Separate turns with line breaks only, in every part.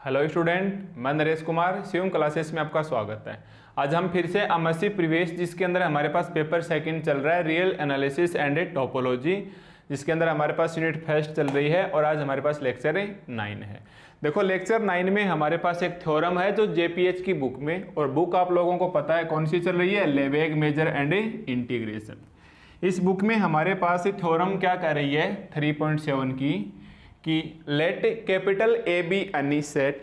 Hello student, मैं Naresh Kumar Shivam classes में आपका स्वागत है। आज हम फिर से एमएससी प्रीवियस, जिसके अंदर हमारे पास पेपर सेकंड चल रहा है रियल एनालिसिस एंड टोपोलॉजी, जिसके अंदर हमारे पास यूनिट फर्स्ट चल रही है और आज हमारे पास लेक्चर 9 है। देखो लेक्चर 9 में हमारे पास एक थ्योरम है जो जेपीएच की बुक में, और बुक आप लोगों को पता है कौन सी चल रही है, लेवेग मेजर एंड इंटीग्रेशन। इस बुक में हमारे पास थ्योरम क्या कर रही है 3.7 की कि let capital A be any set,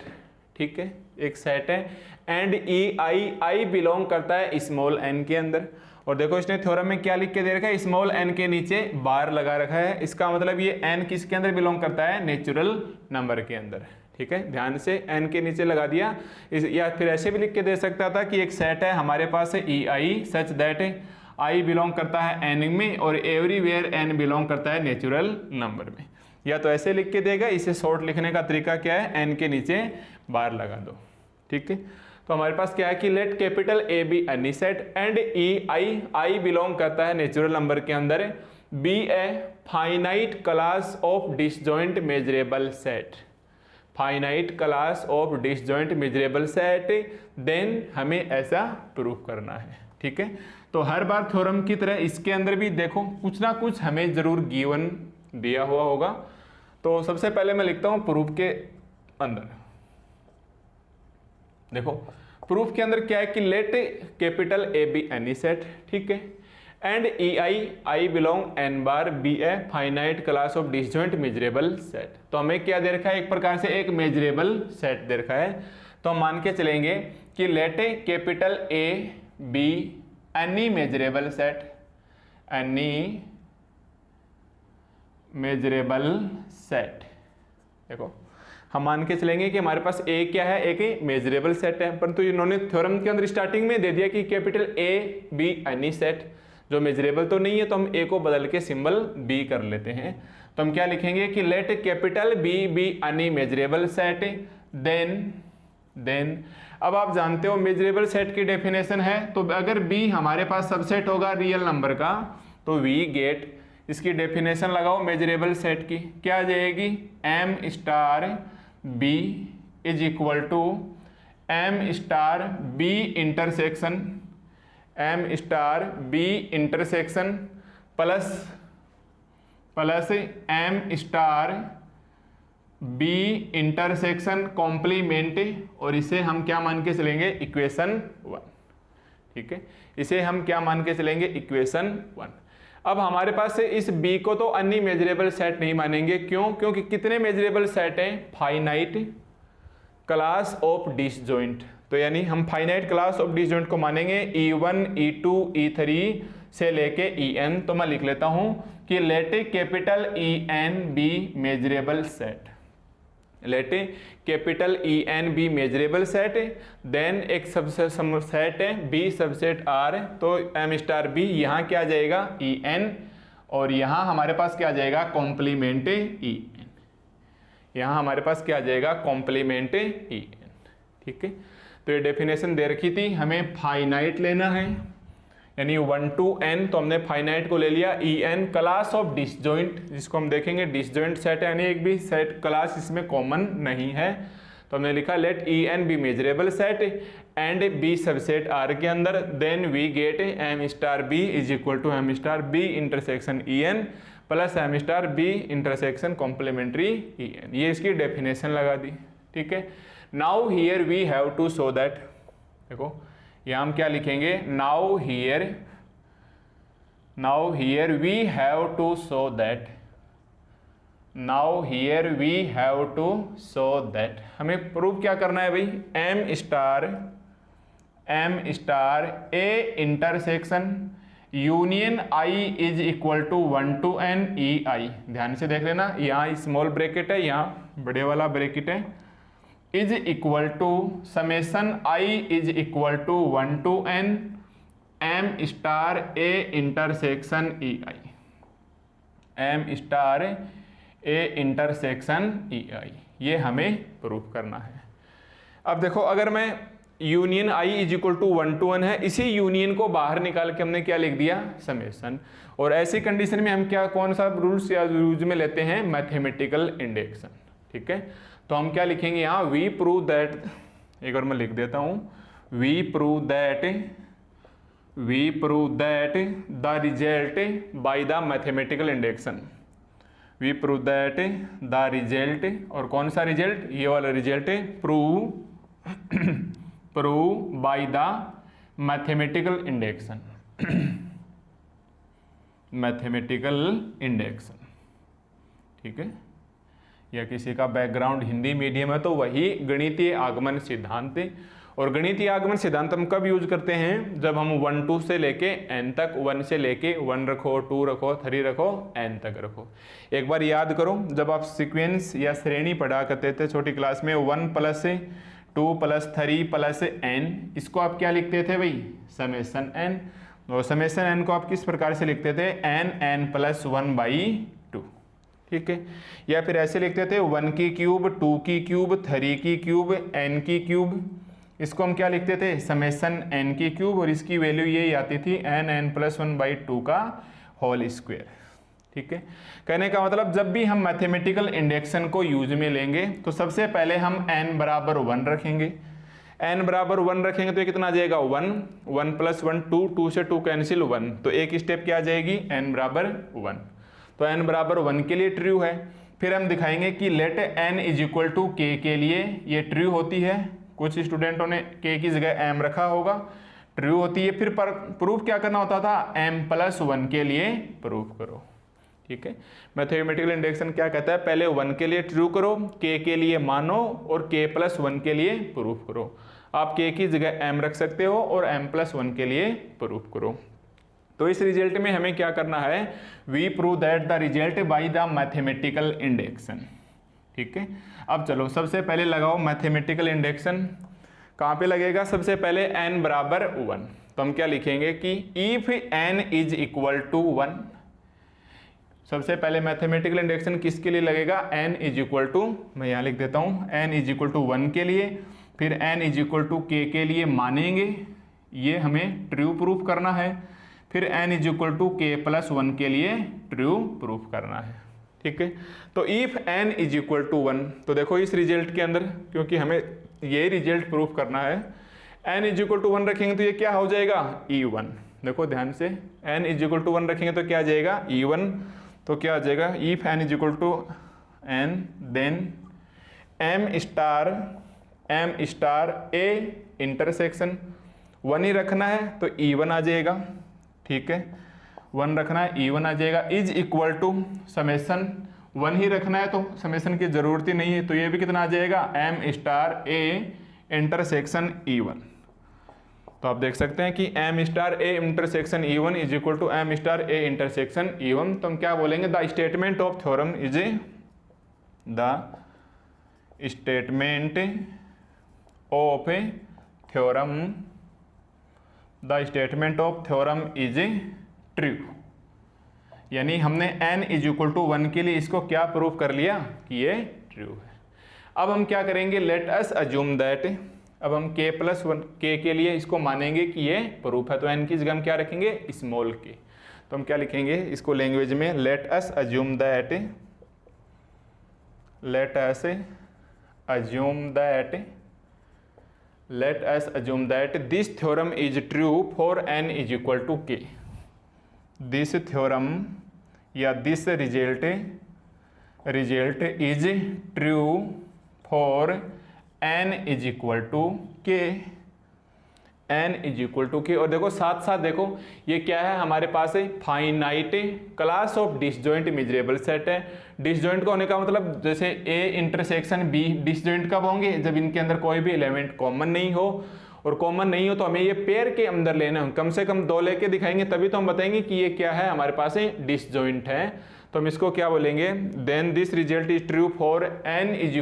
ठीक है, एक सेट है, एंड ई आई बिलोंग करता है स्मॉल एन के अंदर। और देखो इसने थ्योरम में क्या लिख के दे रखा है, स्मॉल एन के नीचे बार लगा रखा है। इसका मतलब ये एन किसके अंदर बिलोंग करता है, नेचुरल नंबर के अंदर, ठीक है। ध्यान से एन के नीचे लगा दिया। या फिर ऐसे भी लिख के दे सकता था कि एक सेट है हमारे पास ई आई सच दैट आई बिलोंग करता है एन में और एवरीवेयर एन बिलोंग करता है नेचुरल नंबर में। या तो ऐसे लिख के देगा, इसे शॉर्ट लिखने का तरीका क्या है, एन के नीचे बार लगा दो, ठीक है। तो हमारे पास क्या है कि let capital A be any set and E I belong करता है नेचुरल नंबर के अंदर, be a finite class of disjoint measurable set, finite class of disjoint measurable set, then हमें ऐसा प्रूफ करना है, ठीक है। तो हर बार थ्योरम की तरह इसके अंदर भी देखो कुछ ना कुछ हमें जरूर गिवन दिया हुआ होगा। तो सबसे पहले मैं लिखता हूं प्रूफ के अंदर, देखो प्रूफ के अंदर क्या है कि let capital A be any set, ठीक है, and E I belong N bar be a finite class of disjoint measurable set. तो हमें क्या दे रखा है, एक प्रकार से एक मेजरेबल सेट दे रखा है। तो हम मान के चलेंगे कि let capital A be any measurable set, any measurable set. देखो हम मान के चलेंगे कि हमारे पास ए क्या है, एक मेजरेबल सेट है, परंतु इन्होंने थ्योरम के अंदर स्टार्टिंग में दे दिया कि capital A be any set, जो मेजरेबल तो नहीं है, तो हम ए को बदल के सिंबल बी कर लेते हैं। तो हम क्या लिखेंगे कि let capital B be any measurable set, then अब आप जानते हो मेजरेबल सेट की डेफिनेशन है, तो अगर बी हमारे पास सबसेट होगा रियल नंबर का, तो वी गेट, इसकी डेफिनेशन लगाओ मेजरेबल सेट की, क्या आ जाएगी, M star B is equal to M star B intersection, M star B intersection plus M star B intersection complement, और इसे हम क्या मान के चलेंगे, इक्वेशन 1, ठीक है, इसे हम क्या मान के चलेंगे, इक्वेशन 1। अब हमारे पास से इस B को तो अन्य मेजरेबल सेट नहीं मानेंगे, क्यों, क्योंकि कितने मेजरेबल सेट हैं, फाइनाइट क्लास ऑफ डिसजॉइंट। तो यानी हम फाइनाइट क्लास ऑफ डिसजॉइंट को मानेंगे E1 E2 E3 से लेके En। तो मैं लिख लेता हूं कि let capital En be measurable set, let capital En be measurable set, then एक सेट है बी सबसेट R, तो एम स्टार बी यहाँ क्या आ जाएगा, En, और यहाँ हमारे पास क्या आ जाएगा, कॉम्प्लीमेंट En, यहाँ हमारे पास क्या आ जाएगा, कॉम्प्लीमेंट En, ठीक है। तो ये डेफिनेशन दे रखी थी, हमें फाइनाइट लेना है, यानी 1 to n, तो हमने फाइनाइट को ले लिया, En क्लास ऑफ डिसजॉइंट, जिसको हम देखेंगे डिसजॉइंट सेट है, यानी एक भी सेट क्लास इसमें कॉमन नहीं है। तो हमने लिखा let En be measurable set and B subset R के अंदर, then we get M star B is equal to M star B intersection En plus M star B intersection complementary En। ये इसकी definition लगा दी, ठीक है। Now here we have to show that, देखो यहाँ हम क्या लिखेंगे, now here we have to show that, now here we have to show that, हमें प्रूव क्या करना है भाई, M star A intersection union I is equal to 1 to n E I. ध्यान से देख लेना, यहाँ स्मॉल ब्रैकेट है, यहाँ बड़े वाला ब्रैकेट है, is equal to summation I is equal to 1 to n M star A intersection E I, M star A intersection E I, ये हमें प्रूफ करना है। अब देखो अगर मैं union I is equal to 1 to n है, इसी यूनियन को बाहर निकाल के हमने क्या लिख दिया, समेशन। और ऐसी कंडीशन में हम क्या, कौन सा रूल्स या यूज में लेते हैं, मैथमेटिकल इंडेक्शन, ठीक है, तो हम क्या लिखेंगे यहाँ, वी प्रूव दैट, एक बार मैं लिख देता हूँ, we prove that the result by the mathematical induction, we prove that the result, और कौन सा रिजल्ट, ये वाला result, prove by the mathematical induction, mathematical induction, ठीक है। या किसी का बैकग्राउंड हिंदी मीडियम है तो वही गणितीय आगमन सिद्धांत, और गणितीय आगमन सिद्धांत हम कब यूज करते हैं, जब हम 1 2 से लेके n तक, 1 से लेके 1 रखो, 2 रखो, 3 रखो, n तक रखो। एक बार याद करो, जब आप सीक्वेंस या श्रेणी पढ़ा करते थे छोटी क्लास में, 1 + 2 + 3 + n, इसको आप क्या लिखते थे भाई, समेशन n, और समेशन n को आप किस प्रकार से लिखते थे, n + 1/2, ठीक है। या फिर ऐसे लिखते थे 1 की क्यूब, 2 की क्यूब, 3 की क्यूब, n की क्यूब, इसको हम क्या लिखते थे, समेशन n की क्यूब, और इसकी वैल्यू ये आती थी n + 1/2 का होल स्क्वायर, ठीक है। कहने का मतलब जब भी हम मैथमेटिकल इंडक्शन को यूज में लेंगे तो सबसे पहले हम n = 1 रखेंगे, n = 1 रखेंगे तो ये कितना आ जाएगा, 1, 1 + 1 2, 2 से 2 कैंसिल 1, तो एक स्टेप क्या आ जाएगी, n = 1, तो n = 1 के लिए ट्रू है। फिर हम दिखाएंगे कि लेट n = k के लिए ये ट्रू होती है, कुछ स्टूडेंटों ने k की जगह m रखा होगा, ट्रू होती है। फिर पर प्रूफ क्या करना होता था, m + 1 के लिए प्रूफ करो, ठीक है। मैथमेटिकल इंडक्शन क्या कहता है, पहले 1 के लिए ट्रू करो, k के लिए मानो, और k + 1 के लिए प्रूफ करो। आप k की जगह m रख सकते हो और m + 1 के लिए प्रूफ करो। तो इस रिजल्ट में हमें क्या करना है, we prove that the result by the mathematical induction, ठीक है। अब चलो सबसे पहले लगाओ मैथमेटिकल इंडक्शन, कहाँ पे लगेगा, सबसे पहले n = 1, तो हम क्या लिखेंगे कि इफ n = 1, सबसे पहले मैथमेटिकल इंडक्शन किसके लिए लगेगा, n = मैं यहाँ लिख देता हूँ, n = 1 के लिए, फिर n = k के लिए मानेंगे, ये हमें ट्रू प्रूफ करना है, फिर n = k + 1 के लिए ट्रू प्रूफ करना है, ठीक है। तो इफ n = 1, तो देखो इस रिजल्ट के अंदर, क्योंकि हमें ये रिजल्ट प्रूफ करना है, n = 1 रखेंगे तो ये क्या हो जाएगा, E1, देखो ध्यान से, n = 1 रखेंगे तो क्या आ जाएगा, E1, तो क्या आ जाएगा, if n = n then m* a intersection, 1 ही रखना है तो E1 आ जाएगा, ठीक है, 1 रखना है, E1 आ जाएगा, इज इक्वल टू समेशन, 1 ही रखना है तो समेशन की जरूरत ही नहीं है, तो ये भी कितना आ जाएगा, m* a इंटरसेक्शन E1। तो आप देख सकते हैं कि m* a intersection E1 is equal to m* a intersection E1। तो हम क्या बोलेंगे, the statement of theorem is, the statement of theorem, the statement of theorem is true, यानी हमने n = 1 के लिए इसको क्या प्रूफ कर लिया कि ये ट्रू है। अब हम क्या करेंगे, लेट अस अज्यूम दैट, अब हम k + 1 k के लिए इसको मानेंगे कि ये प्रूफ है, तो n की जगह हम क्या रखेंगे, स्मॉल k, तो हम क्या लिखेंगे इसको लैंग्वेज में, let us assume that, let us assume that this theorem is true for n = k, this theorem या this result is true for n = k, n = k। और देखो साथ साथ देखो ये क्या है, हमारे पास है finite class of disjoint measurable set है। डिसजॉइंट का होने का मतलब जैसे a इंटरसेक्शन b डिसजॉइंट कब होंगे, जब इनके अंदर कोई भी एलिमेंट कॉमन नहीं हो, और कॉमन नहीं हो तो हमें ये पेयर के अंदर लेना है, कम से कम 2 लेके दिखाएंगे तभी तो हम बताएंगे कि ये क्या है, हमारे पास डिसजॉइंट है। तो हम इसको क्या बोलेंगे, then this result is true for n =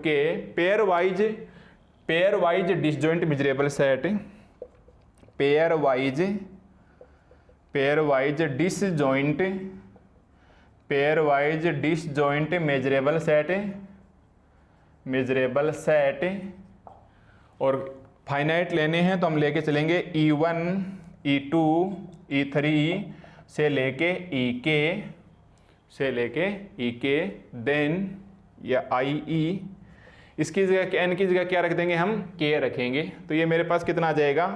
k pairwise disjoint measurable set, pairwise disjoint measurable set, और फाइनाइट लेने हैं तो हम लेके चलेंगे E1 E2 E3 से लेके EK देन या आई ई, इसकी जगह n की जगह क्या रख देंगे हम, k रखेंगे। तो ये मेरे पास कितना आ जाएगा,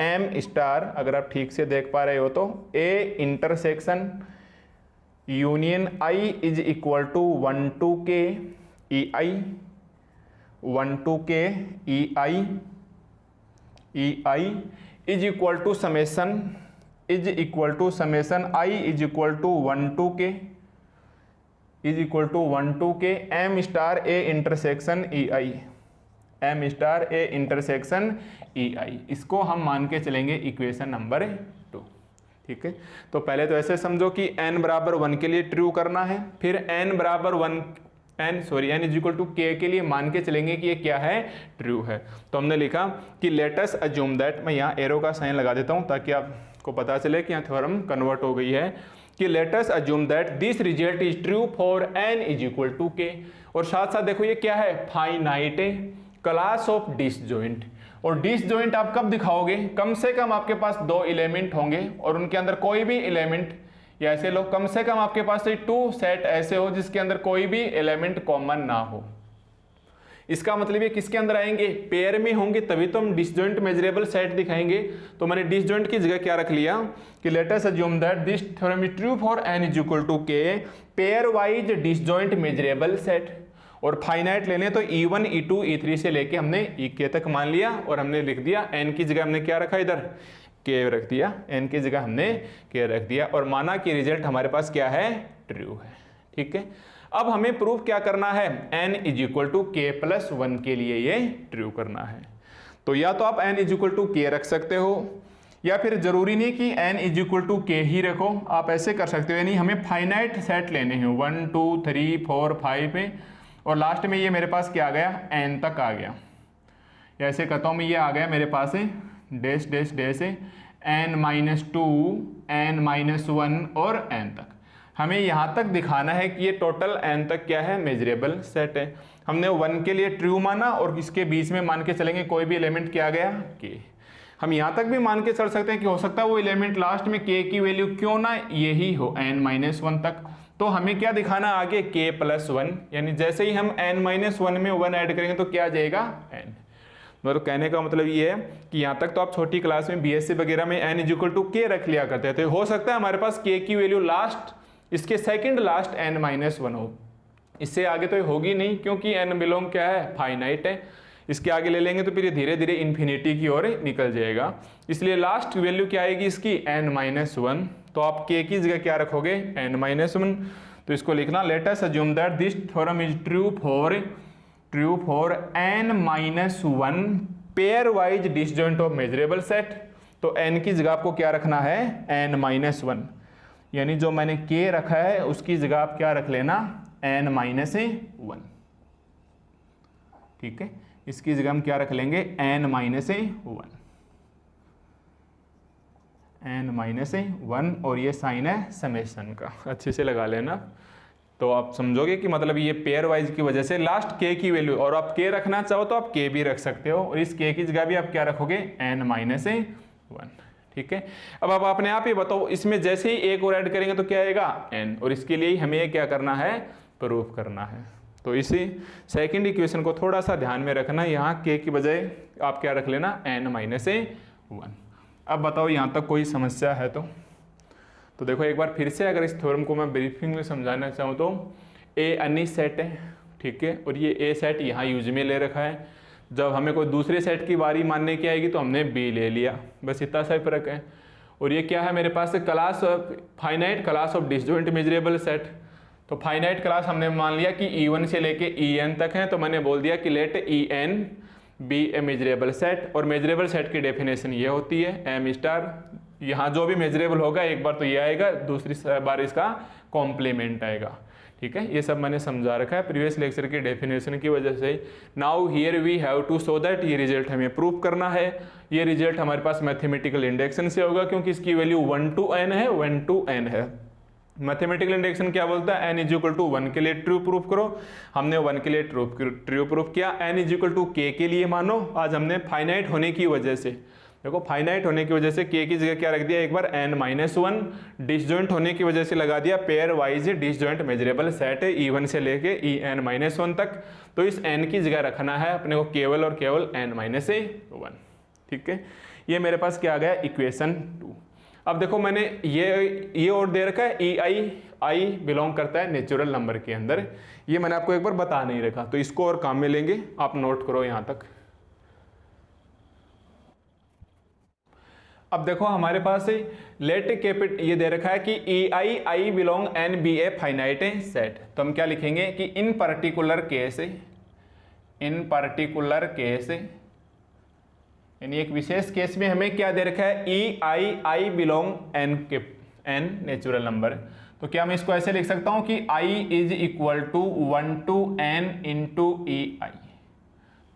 m स्टार, अगर आप ठीक से देख पा रहे हो तो a intersection union i is equal to 1 to k e i, 1 to k e i is equal to summation i is equal to 1 to k is equal to 1 to k m star a intersection e i, m star a intersection e i। इसको हम मान के चलेंगे equation number 2। ठीक है, तो पहले तो ऐसे समझो कि n बराबर 1 के लिए ट्रू करना है, फिर n बराबर n is equal to k के लिए मान के चलेंगे कि ये क्या है, ट्रू है। तो हमने लिखा कि लेट अस अज्यूम दैट, मैं यहाँ एरो का साइन लगा देता हूँ ताकि आपको पता चले कि यहाँ थ्योरम कन्वर्ट हो गई है, कि let us assume that this result is true for n is equal to k। और साथ साथ देखो ये क्या है, फाइनाइट क्लास ऑफ डिसजॉइंट। और डिसजॉइंट आप कब दिखाओगे, कम से कम आपके पास 2 एलिमेंट होंगे और उनके अंदर कोई भी एलिमेंट, या ऐसे लो कम से कम आपके पास 2 सेट ऐसे हो जिसके अंदर कोई भी एलिमेंट कॉमन ना हो। इसका मतलब ये किसके अंदर आएंगे, पेयर में होंगे, तभी तो हम डिसजॉइंट मेजरेबल सेट दिखाएंगे। तो मैंने डिसजॉइंट की जगह क्या रख लिया कि let us assume that this theorem is true for n is equal to k pairwise disjoint measurable set. और फाइनाइट लेने तो e1 e2 e3 से लेके हमने ek तक मान लिया और हमने लिख दिया n की जगह हमने क्या रखा, इधर k रख दिया, n की जगह हमने k रख दिया और माना कि रिजल्ट हमारे पास क्या है, ट्रू है। ठीक है, अब हमें प्रूफ क्या करना है, n is equal to k plus 1 के लिए ये ट्रू करना है। तो या तो आप n is equal to k रख सकते हो, या फिर जरूरी नहीं कि n is equal to k ही रखो, आप ऐसे कर सकते हो, यानी हमें फाइनाइट सेट लेने हैं 1 2 3 4 5 में, और लास्ट में ये मेरे पास क्या आ गया, n तक आ गया। ऐसे कहता हूँ मैं, ये आ गया मेरे पास है डैश डैश डैश है n-2 n-1 और n तक। हमें यहाँ तक दिखाना है कि ये टोटल n तक क्या है, मेजरेबल सेट है। हमने 1 के लिए ट्रू माना और इसके बीच में मान के चलेंगे कोई भी एलिमेंट क्या आ गया, k। हम यहाँ तक भी मान के चल सकते हैं कि हो सकता है वो एलिमेंट लास्ट में k की वैल्यू क्यों ना यही हो, n-1 तक। तो हमें क्या दिखाना आगे, k प्लस 1, यानी जैसे ही हम n-1 में 1 ऐड करेंगे तो क्या आ जाएगा, n। मतलब कहने का मतलब ये है कि यहाँ तक तो आप छोटी क्लास में बीएससी वगैरह में n is equal to k रख लिया करते थे। हो सकता है हमारे पास k की वैल्यू लास्ट, इसके सेकंड लास्ट n-1 हो, इससे आगे तो होगी नहीं क्योंकि n बिलोंग क्या है, फाइनाइट है। इसके आगे ले लेंगे तो फिर ये धीरे धीरे इन्फिनिटी की ओर निकल जाएगा, इसलिए लास्ट वैल्यू क्या आएगी इसकी, n-1। तो आप k की जगह क्या रखोगे, n-1। तो इसको लिखना, late us assume that this theorem is true for n-1 pair wise disjoint of measurable set. तो n की जगह आपको क्या रखना है, n-1, यानी जो मैंने k रखा है उसकी जगह आप क्या रख लेना, n-1। ठीक है, इसकी जगह हम क्या रख लेंगे, n-1 और ये साइन है समेशन का, अच्छे से लगा लेना। तो आप समझोगे कि मतलब ये पेयर वाइज की वजह से लास्ट k की वैल्यू, और आप k रखना चाहो तो आप k भी रख सकते हो, और इस k की जगह भी आप क्या रखोगे, n-1। ठीक है, अब आप अपने आप ही बताओ, इसमें जैसे ही एक और ऐड करेंगे तो क्या आएगा, n, और इसके लिए हमें ये क्या करना है, प्रूफ करना है। तो इसी सेकंड इक्वेशन को थोड़ा सा ध्यान में रखना, यहाँ k की बजाय आप क्या रख लेना, n-1। अब बताओ यहाँ तक कोई समस्या है तो देखो एक बार फिर से अगर इस थ्योरम को मैं ब्रीफिंग में समझाना चाहूँ तो a अन्य सेट है, ठीक है, और ये a सेट यहाँ यूज में ले रखा है। जब हमें कोई दूसरे सेट की बारी मानने की आएगी तो हमने b ले लिया, बस इतना सा फर्क है। और ये क्या है मेरे पास, class of finite class of disjoint measurable set. तो फाइनाइट क्लास हमने मान लिया कि E1 से लेके En तक है, तो मैंने बोल दिया कि late En B a measurable set. और मेजरेबल सेट की डेफिनेशन ये होती है m स्टार, यहाँ जो भी मेजरेबल होगा एक बार तो ये आएगा, दूसरी बार इसका कॉम्प्लीमेंट आएगा। ठीक है, ये सब मैंने समझा रखा है प्रीवियस लेक्चर की डेफिनेशन की वजह से। Now here we have to show that ये रिजल्ट हमें प्रूव करना है। ये रिजल्ट हमारे पास मैथमेटिकल इंडेक्शन से होगा क्योंकि इसकी वैल्यू 1 to n है, 1 to n है। मैथमेटिकल इंडेक्शन क्या बोलता है, n इज इक्वल टू 1 के लिए ट्रू प्रूफ करो। हमने 1 के लिए ट्रू प्रूफ किया। n is equal to k के लिए मानो, आज हमने फाइनाइट होने की वजह से देखो फाइनाइट होने की वजह से k की जगह क्या रख दिया एक बार n-1, डिसजॉइंट होने की वजह से लगा दिया pair wise disjoint measurable set E1 से लेके En-1 तक। तो इस n की जगह रखना है अपने को केवल और केवल n-1, ठीक है। ये मेरे पास क्या आ गया इक्वेशन 2। अब देखो मैंने ये और दे रखा है I बिलोंग करता है नेचुरल नंबर के अंदर, ये मैंने आपको एक बार बता नहीं रखा, तो इसको और काम में लेंगे, आप नोट करो यहाँ तक। अब देखो हमारे पास लेट कैपिट ये दे रखा है कि I belong n be a finite set. तो हम क्या लिखेंगे कि इन पर्टिकुलर केस यानी एक विशेष केस में हमें क्या दे रखा है I belong n natural number. तो क्या मैं इसको ऐसे लिख सकता हूं कि I is equal to 1 to n into EI।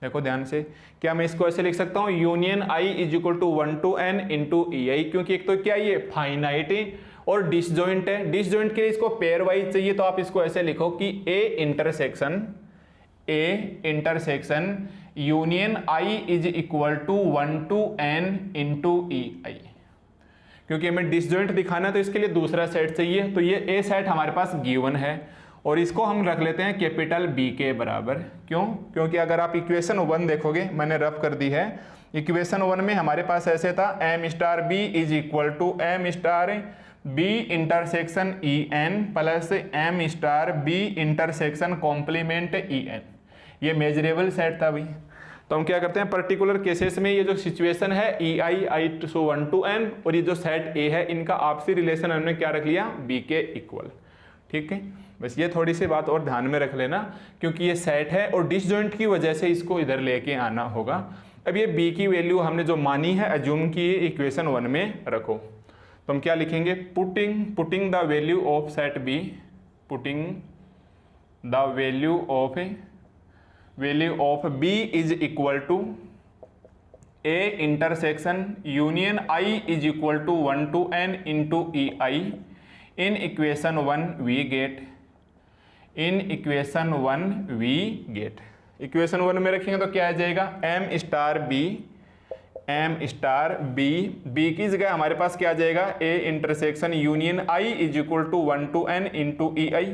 देखो ध्यान से, क्या मैं इसको ऐसे लिख सकता हूं union I is equal to 1 to n into EI, क्योंकि एक तो क्या ये फाइनाइट और डिसजॉइंट है, डिसजॉइंट के लिए इसको पेयर वाइज चाहिए, तो आप इसको ऐसे लिखो कि A intersection union I is equal to 1 to n into EI। क्योंकि हमें डिसजॉइंट दिखाना है तो इसके लिए दूसरा सेट चाहिए, तो ये A सेट हमारे पास गिवन है और इसको हम रख लेते हैं कैपिटल B के बराबर। क्यों? क्योंकि अगर आप इक्वेशन 1 देखोगे, मैंने रफ कर दी है, इक्वेशन 1 में हमारे पास ऐसे था m star b is equal to m star b intersection En plus m star b intersection complement En। ये मेजरेबल सेट था भाई। तो हम क्या करते हैं पर्टिकुलर केसेस में ये जो सिचुएशन है I टू 1 to n और ये जो सेट A है इनका आपसी रिलेशन हमने क्या रख लिया B के इक्वल, ठीक है। बस ये थोड़ी सी बात और ध्यान में रख लेना, क्योंकि ये सेट है और डिसजॉइंट की वजह से इसको इधर लेके आना होगा। अब ये B की वैल्यू हमने जो मानी है अज्यूम की इक्वेशन 1 में रखो, तो हम क्या लिखेंगे putting the value of set B, putting the value of B is equal to A intersection union I is equal to 1 to n into EI। In equation 1 we get equation 1 में रखेंगे तो क्या आ जाएगा m स्टार b की जगह हमारे पास क्या आ जाएगा A intersection union I is equal to 1 to n into EI।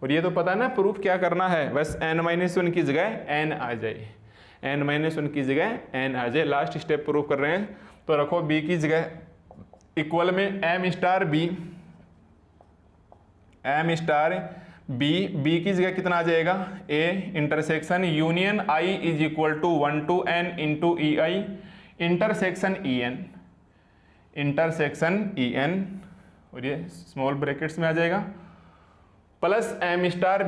और ये तो पता है ना प्रूफ क्या करना है, बस n-1 की जगह n आ जाए, n-1 की जगह n आ जाए। लास्ट स्टेप प्रूफ कर रहे हैं, तो रखो b की जगह इक्वल में m स्टार b की जगह कितना आ जाएगा A intersection union I is equal to 1 to n into EI intersection En और ये स्मॉल ब्रैकेट्स में आ जाएगा plus m star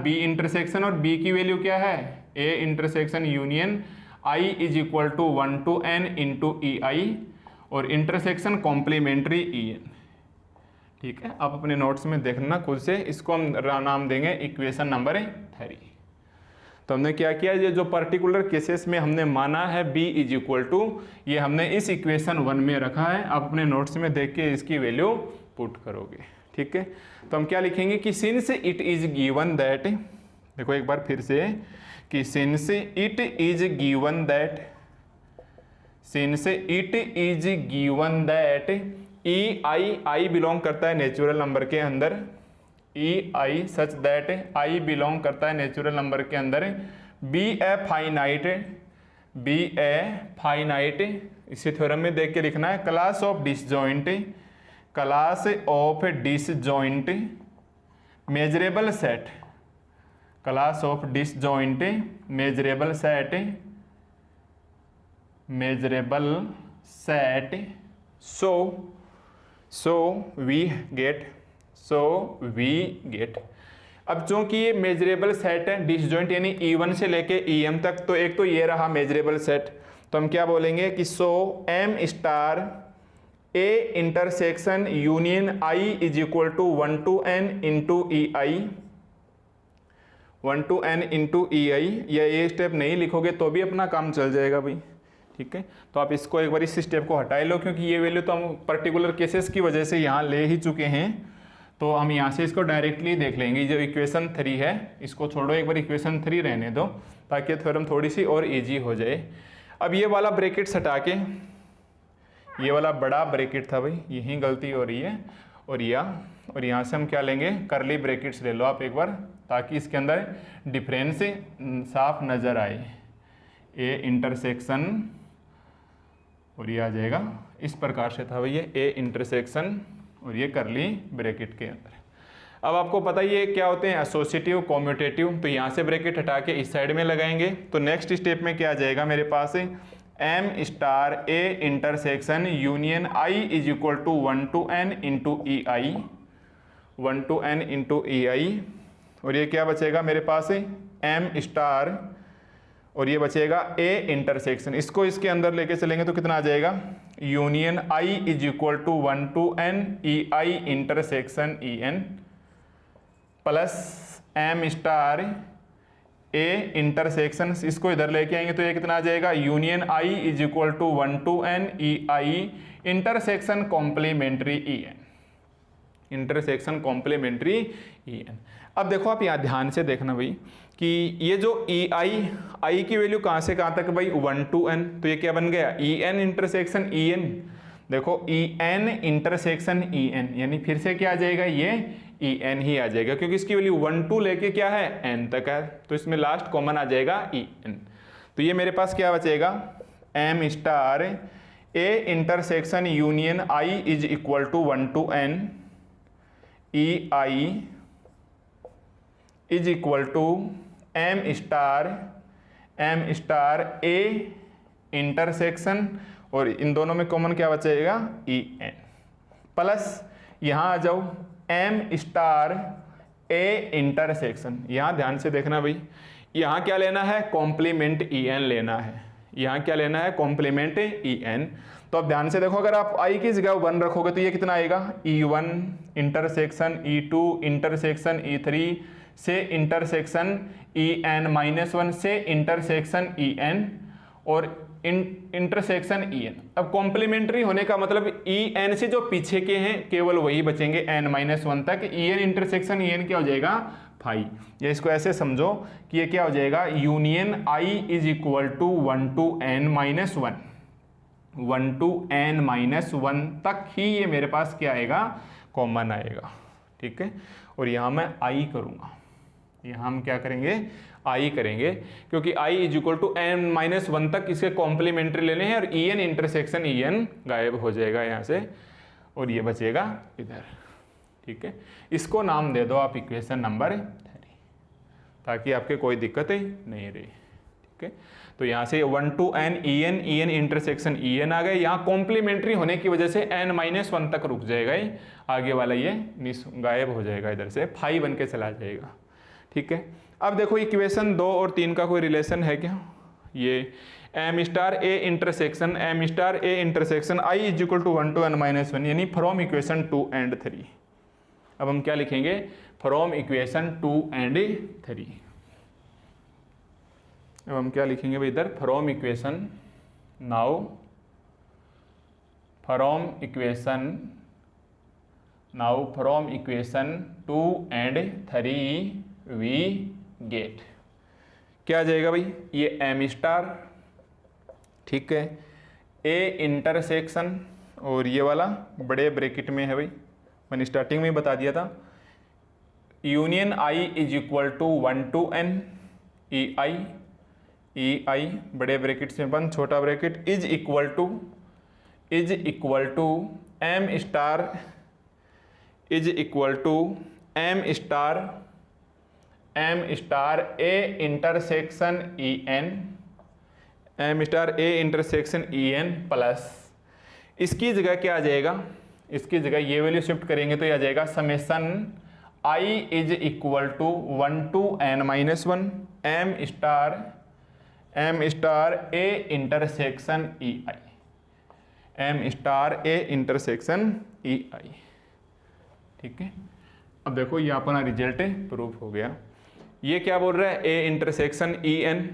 b intersection और b की वैल्यू क्या है A intersection union I is equal to 1 to n into EI और इंटरसेक्शन कॉम्प्लीमेंट्री En, ठीक है। आप अपने नोट्स में देखना खुद से, इसको हम नाम देंगे इक्वेशन नंबर 3। तो हमने क्या किया, ये जो पर्टिकुलर केसेस में हमने माना है b इज इक्वल टू, ये हमने इस इक्वेशन 1 में रखा है। आप अपने नोट्स में देख के इसकी वैल्यू पुट करोगे, ठीक है। तो हम क्या लिखेंगे कि since it is given that, देखो एक बार फिर से कि since it is given that I belong करता है नेचुरल नंबर के अंदर, EI such that I belong करता है नेचुरल नंबर के अंदर, बी ए फाइनाइट, इसी थ्योरम में देख के लिखना है class of disjoint measurable set so we get अब चूंकि ये मेजरेबल सेट है डिसजॉइंट यानी E1 से लेके EM तक, तो एक तो ये रहा मेजरेबल सेट, तो हम क्या बोलेंगे कि so m star A intersection union I is equal to 1 to n into EI, 1 to n into EI। या ये स्टेप नहीं लिखोगे तो भी अपना काम चल जाएगा भाई, ठीक है। तो आप इसको एक बार इस स्टेप को हटा लो, क्योंकि ये वैल्यू तो हम पर्टिकुलर केसेस की वजह से यहाँ ले ही चुके हैं, तो हम यहाँ से इसको डायरेक्टली देख लेंगे। जो इक्वेशन 3 है इसको छोड़ो, एक बार इक्वेशन 3 रहने दो ताकि थ्योरम थोड़ी सी और इजी हो जाए। अब ये वाला ब्रैकेट हटा के, ये वाला बड़ा ब्रैकेट था भाई, यही गलती हो रही है, और यहाँ से हम क्या लेंगे, करली ब्रैकेट्स ले लो आप एक बार, ताकि इसके अंदर डिफरेंस साफ नज़र आए। ए इंटरसेक्शन, और ये आ जाएगा इस प्रकार से था भाई, ये ए इंटरसेक्शन और ये करली ब्रैकेट के अंदर। अब आपको पता ही है क्या होते हैं एसोसिएटिव, कॉम्यूटेटिव, तो यहाँ से ब्रैकेट हटा के इस साइड में लगाएंगे। तो नेक्स्ट स्टेप में क्या आ जाएगा मेरे पास, M star A intersection union I is equal to 1 to n into E I, 1 to n into E I, और ये क्या बचेगा मेरे पास, एम स्टार, और ये बचेगा ए इंटरसेक्शन। इसको इसके अंदर लेके चलेंगे तो कितना आ जाएगा, union I is equal to 1 to n E I intersection E N plus M star A intersection, इसको इधर लेके आएंगे तो ये कितना आ जाएगा, union I is equal to 1 to n E I intersection complementary E N, intersection complementary E N. अब देखो आप यहाँ ध्यान से देखना भाई कि ये जो ई आई की वैल्यू कहाँ से कहाँ तक भाई, 1 to n, तो ये क्या बन गया, E N intersection E N. देखो E N intersection E N, यानी फिर से क्या आ जाएगा, ये ई एन ही आ जाएगा, क्योंकि इसकी वैल्यू 1 to लेके क्या है, n तक है, तो इसमें लास्ट कॉमन आ जाएगा ई एन। तो ये मेरे पास क्या बचेगा, M star A intersection union I is equal to 1 to n E I is equal to M star A intersection, और इन दोनों में कॉमन क्या बचेगा, ई एन, प्लस यहाँ आ जाओ एम स्टार ए इंटरसेक्शन। यहाँ ध्यान से देखना भाई, यहाँ क्या लेना है, कॉम्प्लीमेंट ई एन लेना है, यहाँ क्या लेना है, कॉम्प्लीमेंट ई एन। तो अब ध्यान से देखो, अगर आप आई की जगह 1 रखोगे तो ये कितना आएगा, ई1 इंटरसेक्शन ई2 इंटरसेक्शन ई3 से इंटरसेक्शन ई एन -1 से इंटरसेक्शन ई एन और इंटरसेक्शन ई एन। अब कॉम्प्लीमेंट्री होने का मतलब ई एन से जो पीछे के हैं केवल वही बचेंगे n-1 तक। E N intersection E N क्या हो जाएगा, फाई। या इसको ऐसे समझो कि ये क्या हो जाएगा, union I is equal to 1 to n-1, 1 to n-1 तक ही ये मेरे पास क्या आएगा, कॉमन आएगा, ठीक है। और यहाँ मैं आई करूँगा, यहाँ हम क्या करेंगे, आई करेंगे, क्योंकि आई इज इक्वल टू n-1 तक इसके कॉम्प्लीमेंट्री लेने हैं, और E N intersection E N गायब हो जाएगा यहाँ से, और ये बचेगा इधर, ठीक है। इसको नाम दे दो आप इक्वेशन नंबर 3, ताकि आपके कोई दिक्कत नहीं रही, ठीक है। तो यहाँ से 1 to n E N intersection E N आ गए, यहाँ कॉम्प्लीमेंट्री होने की वजह से n-1 तक रुक जाएगा, आगे वाला ये गायब हो जाएगा, इधर से फाई बन के चला जाएगा, ठीक है। अब देखो इक्वेशन 2 और 3 का कोई रिलेशन है क्या, ये M star A intersection I is equal to 1 to n-1, यानी फ्रॉम इक्वेशन 2 and 3। अब हम क्या लिखेंगे, फ्रॉम इक्वेशन 2 and 3। अब हम क्या लिखेंगे भाई इधर, from equation, now from equation 2 and 3 we get, क्या आ जाएगा भाई, ये एम स्टार, ठीक है, ए इंटरसेक्शन, और ये वाला बड़े ब्रैकेट में है भाई, मैंने स्टार्टिंग में बता दिया था, union I is equal to 1 to n E I बड़े ब्रैकेट से बंद, छोटा bracket is equal to M star A intersection E N plus, इसकी जगह क्या आ जाएगा, इसकी जगह ये वैल्यू शिफ्ट करेंगे तो ये आ जाएगा summation I is equal to 1 to n-1 M star A intersection E I, ठीक है। अब देखो ये अपना रिजल्ट प्रूफ हो गया। ये क्या बोल रहा है, ए इंटरसेक्शन ई एन,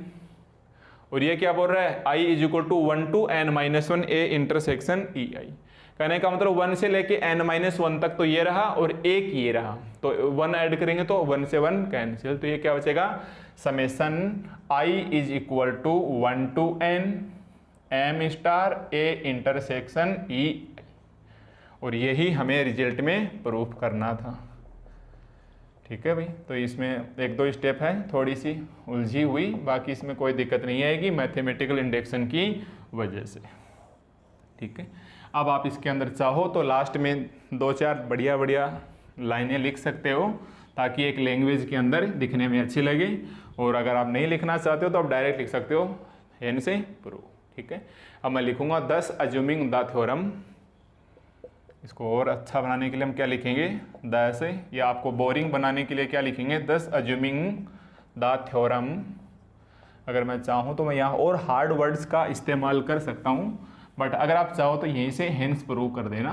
और ये क्या बोल रहा है, I is equal to 1 to n-1 A intersection E I. कहने का मतलब 1 से लेके n-1 तक तो ये रहा और एक ये रहा, तो 1 ऐड करेंगे तो 1 से 1 कैंसिल, तो ये क्या बचेगा, summation I is equal to 1 to n M star A intersection E, और यही हमें रिजल्ट में प्रूफ करना था। ठीक है भाई, तो इसमें एक दो स्टेप है थोड़ी सी उलझी हुई, बाकी इसमें कोई दिक्कत नहीं आएगी मैथमेटिकल इंडेक्शन की वजह से। ठीक है, अब आप इसके अंदर चाहो तो लास्ट में दो चार बढ़िया बढ़िया लाइनें लिख सकते हो ताकि एक लैंग्वेज के अंदर दिखने में अच्छी लगे, और अगर आप नहीं लिखना चाहते हो तो आप डायरेक्ट लिख सकते हो हेन से प्रूव। ठीक है, अब मैं लिखूंगा 10 अज्यूमिंग द थ्योरम। इसको और अच्छा बनाने के लिए हम क्या लिखेंगे 10, या आपको बोरिंग बनाने के लिए क्या लिखेंगे 10 अज्यूमिंग द थ्योरम। अगर मैं चाहूँ तो मैं यहाँ और हार्ड वर्ड्स का इस्तेमाल कर सकता हूँ, बट अगर आप चाहो तो यहीं से हेंस प्रूव कर देना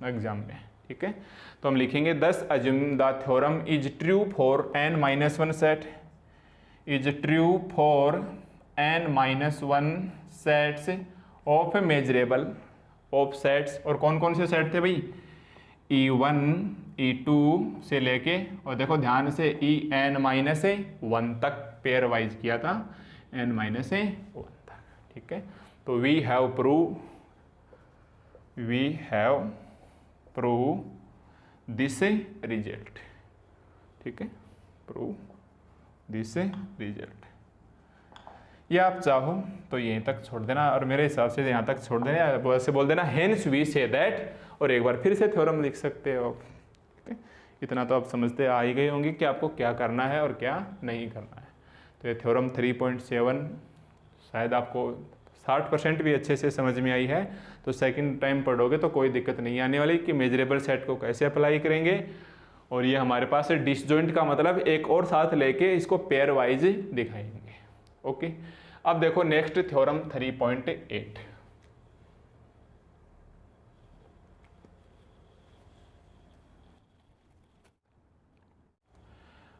एग्जाम में। ठीक है, तो हम लिखेंगे 10 assuming the theorem is true for n-1 set, is true for n-1 sets of measurable of sets. और कौन कौन से सेट थे भाई, E1 E2 से लेके, और देखो ध्यान से En-1 तक पेयर वाइज किया था, n-1 तक। ठीक है, तो we have prove this result. ठीक है, प्रूव दिस रिजल्ट। या आप चाहो तो यहीं तक छोड़ देना, और मेरे हिसाब से यहाँ तक छोड़ देना, या वैसे बोल देना हेंस वी से दैट, और एक बार फिर से थ्योरम लिख सकते हो आप। ठीक है, इतना तो आप समझते आ ही गए होंगे कि आपको क्या करना है और क्या नहीं करना है। तो ये थ्योरम 3.7 शायद आपको 60% भी अच्छे से समझ में आई है, तो सेकंड टाइम पढ़ोगे तो कोई दिक्कत नहीं आने वाली कि मेजरेबल सेट को कैसे अप्लाई करेंगे। और ये हमारे पास है डिसजॉइंट का मतलब एक और साथ लेके इसको पेयर वाइज दिखाएंगे। ओके, अब देखो नेक्स्ट थ्योरम 3.8।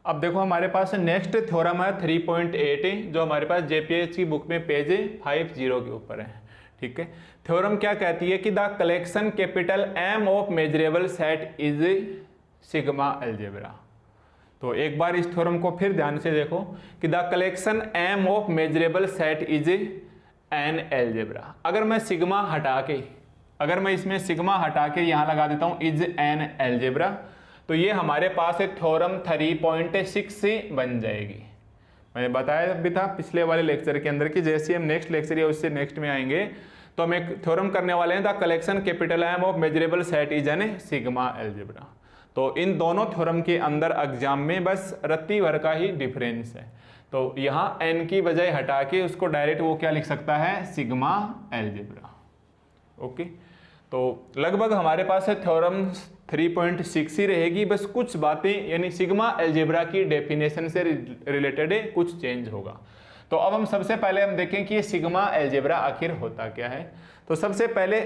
अब देखो हमारे पास नेक्स्ट थ्योरम है 3.8, जो हमारे पास जेपीएच की बुक में पेज 50 के ऊपर है। ठीक है, थ्योरम क्या कहती है कि the collection capital M of measurable set is sigma algebra. तो एक बार इस थ्योरम को फिर ध्यान से देखो कि the collection M of measurable set is an algebra. अगर मैं सिग्मा हटा के, अगर मैं इसमें सिग्मा हटा के यहाँ लगा देता हूँ इज एन अलजेब्रा, तो ये हमारे पास एक थ्योरम 3.6 से बन जाएगी। मैंने बताया भी था पिछले वाले लेक्चर के अंदर कि जैसे हम नेक्स्ट लेक्चर या उससे नेक्स्ट में आएंगे तो हम एक थ्योरम करने वाले हैं the collection capital M of measurable set is an sigma algebra. तो इन दोनों थ्योरम के अंदर एग्जाम में बस रत्ती भर का ही डिफरेंस है। तो यहाँ एन की बजाय हटा के उसको डायरेक्ट वो क्या लिख सकता है सिग्मा अलजेब्रा। ओके, तो लगभग हमारे पास है थ्योरम 3.6 ही रहेगी, बस कुछ बातें यानी सिग्मा अलजेब्रा की डेफिनेशन से रिलेटेड कुछ चेंज होगा। तो अब हम सबसे पहले हम देखें कि ये सिग्मा अलजेब्रा आखिर होता क्या है। तो सबसे पहले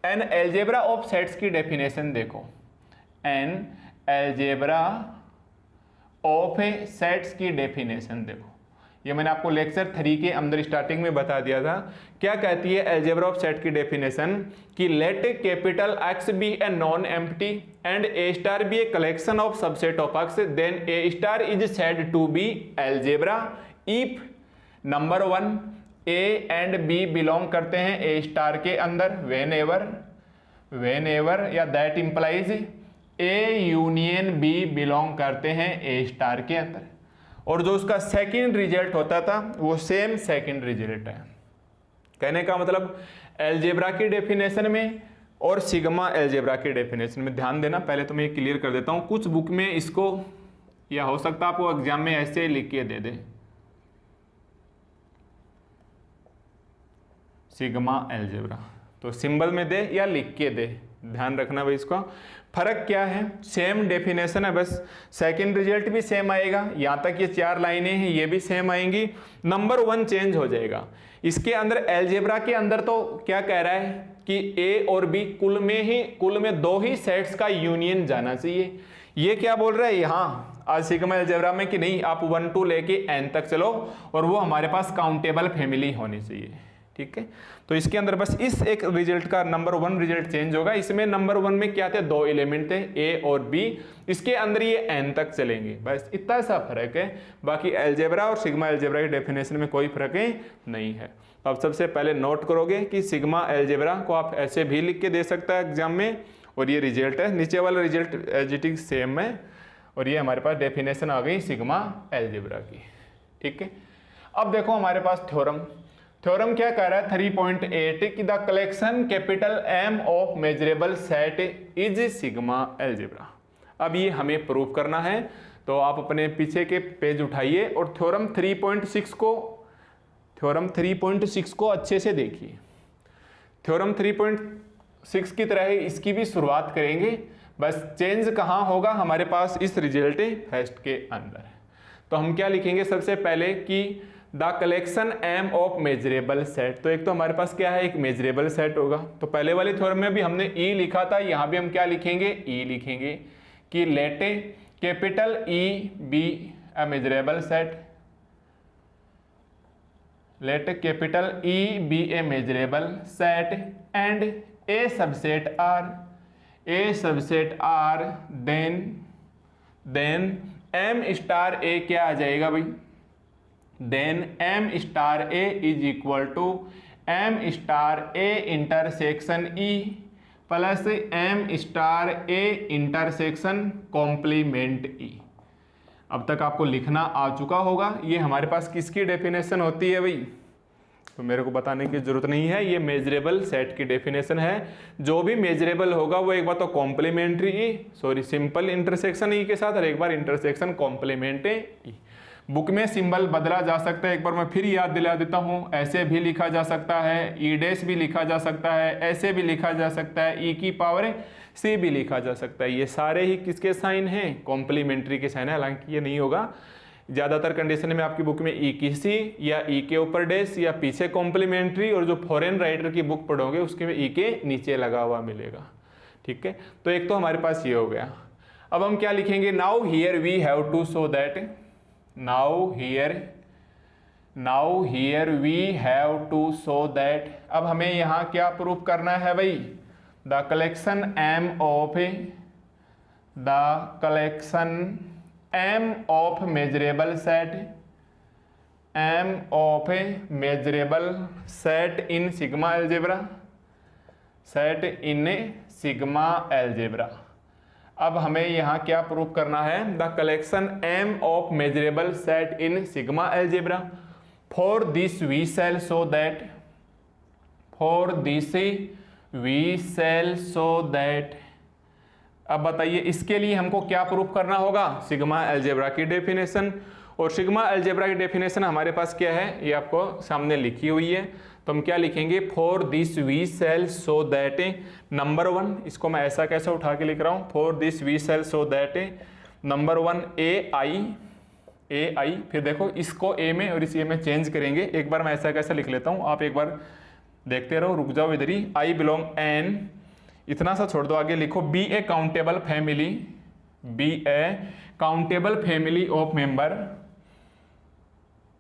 एन अलजेब्रा ऑफ सेट्स की डेफिनेशन देखो, एन अलजेब्रा ऑफ सेट्स की डेफिनेशन देखो। ये मैंने आपको लेक्चर 3 के अंदर स्टार्टिंग में बता दिया था। क्या कहती है अलजेब्रा ऑफ सेट की डेफिनेशन कि let capital X be a non empty and A star be a collection of subset of X, then A star is said to be algebra if number 1 A and B belong करते हैं A star के अंदर, whenever या that implies A union B belong करते हैं A star के अंदर, और जो उसका सेकंड रिजल्ट होता था वो सेम सेकंड रिजल्ट है। कहने का मतलब अलजेब्रा की डेफिनेशन में और सिग्मा अलजेब्रा की डेफिनेशन में ध्यान देना। पहले तो मैं ये क्लियर कर देता हूँ, कुछ बुक में इसको या हो सकता है आपको एग्जाम में ऐसे लिख के दे दे सिग्मा अलजेब्रा, तो सिंबल में दे या लिख के दे, ध्यान रखना भाई। इसका फर्क क्या है, सेम डेफिनेशन है, बस सेकंड रिजल्ट भी सेम आएगा, यहाँ तक ये 4 लाइनें हैं ये भी सेम आएंगी, नंबर 1 चेंज हो जाएगा। इसके अंदर अलजेब्रा के अंदर तो क्या कह रहा है कि ए और बी कुल में 2 ही सेट्स का यूनियन जाना चाहिए। ये क्या बोल रहा है यहाँ आज सिग्मा अलजेब्रा में कि नहीं, आप 1 to लेके n तक चलो और वो हमारे पास काउंटेबल फैमिली होनी चाहिए। ठीक है, तो इसके अंदर बस इस एक रिजल्ट का नंबर 1 रिजल्ट चेंज होगा। इसमें नंबर 1 में क्या थे, 2 एलिमेंट थे ए और बी, इसके अंदर ये n तक चलेंगे, बस इतना सा फर्क है। बाकी अलजेब्रा और सिग्मा अलजेब्रा की डेफिनेशन में कोई फर्क नहीं है। अब सबसे पहले नोट करोगे कि सिग्मा अलजेब्रा को आप ऐसे भी लिख के दे सकता है एग्जाम में, और ये रिजल्ट है, नीचे वाला result as it is same है, और ये हमारे पास डेफिनेशन आ गई सिग्मा अलजेब्रा की। ठीक है, अब देखो हमारे पास थ्योरम क्या कह रहा है 3.8 कि the collection capital M of measurable set is sigma algebra. अब ये हमें प्रूव करना है, तो आप अपने पीछे के पेज उठाइए और थ्योरम 3.6 को अच्छे से देखिए। थ्योरम 3.6 की तरह ही इसकी भी शुरुआत करेंगे, बस चेंज कहाँ होगा हमारे पास इस रिजल्ट फर्स्ट के अंदर। तो हम क्या लिखेंगे सबसे पहले कि the collection M of measurable set, तो एक तो हमारे पास क्या है, एक मेजरेबल सेट होगा। तो पहले वाले थ्योरम में भी हमने ई लिखा था, यहाँ भी हम क्या लिखेंगे, ई लिखेंगे कि let capital E be a measurable set, let capital E be a measurable set and A subset are then M star A क्या आ जाएगा भाई, then M star A is equal to M star A intersection E plus M star A intersection complement E. अब तक आपको लिखना आ चुका होगा। ये हमारे पास किसकी डेफिनेशन होती है भाई, तो मेरे को बताने की जरूरत नहीं है, ये मेजरेबल सेट की डेफिनेशन है। जो भी मेजरेबल होगा वो एक बार तो कॉम्प्लीमेंट्री ई, सॉरी सिंपल इंटरसेक्शन ई के साथ, और एक बार इंटरसेक्शन कॉम्प्लीमेंट ई। बुक में सिंबल बदला जा सकता है, एक बार मैं फिर याद दिला देता हूँ, ऐसे भी लिखा जा सकता है, ई डैश भी लिखा जा सकता है, ऐसे भी लिखा जा सकता है, ई की पावर सी भी लिखा जा सकता है। ये सारे ही किसके साइन हैं, कॉम्प्लीमेंट्री के साइन है। हालांकि ये नहीं होगा, ज़्यादातर कंडीशन में आपकी बुक में ई की सी या ई के ऊपर डैश या पीछे कॉम्प्लीमेंट्री, और जो फॉरेन राइटर की बुक पढ़ोगे उसके में ई के नीचे लगा हुआ मिलेगा। ठीक है, तो एक तो हमारे पास ये हो गया। अब हम क्या लिखेंगे, now here we have to show that, now here we have to show that, अब हमें यहाँ क्या प्रूफ करना है भाई, the collection M of measurable set in sigma algebra, अब हमें यहाँ क्या प्रूफ करना है, the collection M of measurable set in sigma algebra. For this we shall show that, अब बताइए इसके लिए हमको क्या प्रूफ करना होगा, सिग्मा अलजेब्रा की डेफिनेशन। और सिग्मा अलजेब्रा की डेफिनेशन हमारे पास क्या है, ये आपको सामने लिखी हुई है। तो हम क्या लिखेंगे, for this we shall show that number 1, इसको मैं ऐसा कैसे उठा के लिख रहा हूँ, for this we shall show that number 1 A I, फिर देखो इसको ए में और इस ए में चेंज करेंगे। एक बार मैं ऐसा कैसे लिख लेता हूँ, आप एक बार देखते रहो, रुक जाओ इधर ही। आई बिलोंग एन, इतना सा छोड़ दो, आगे लिखो be a countable family of member,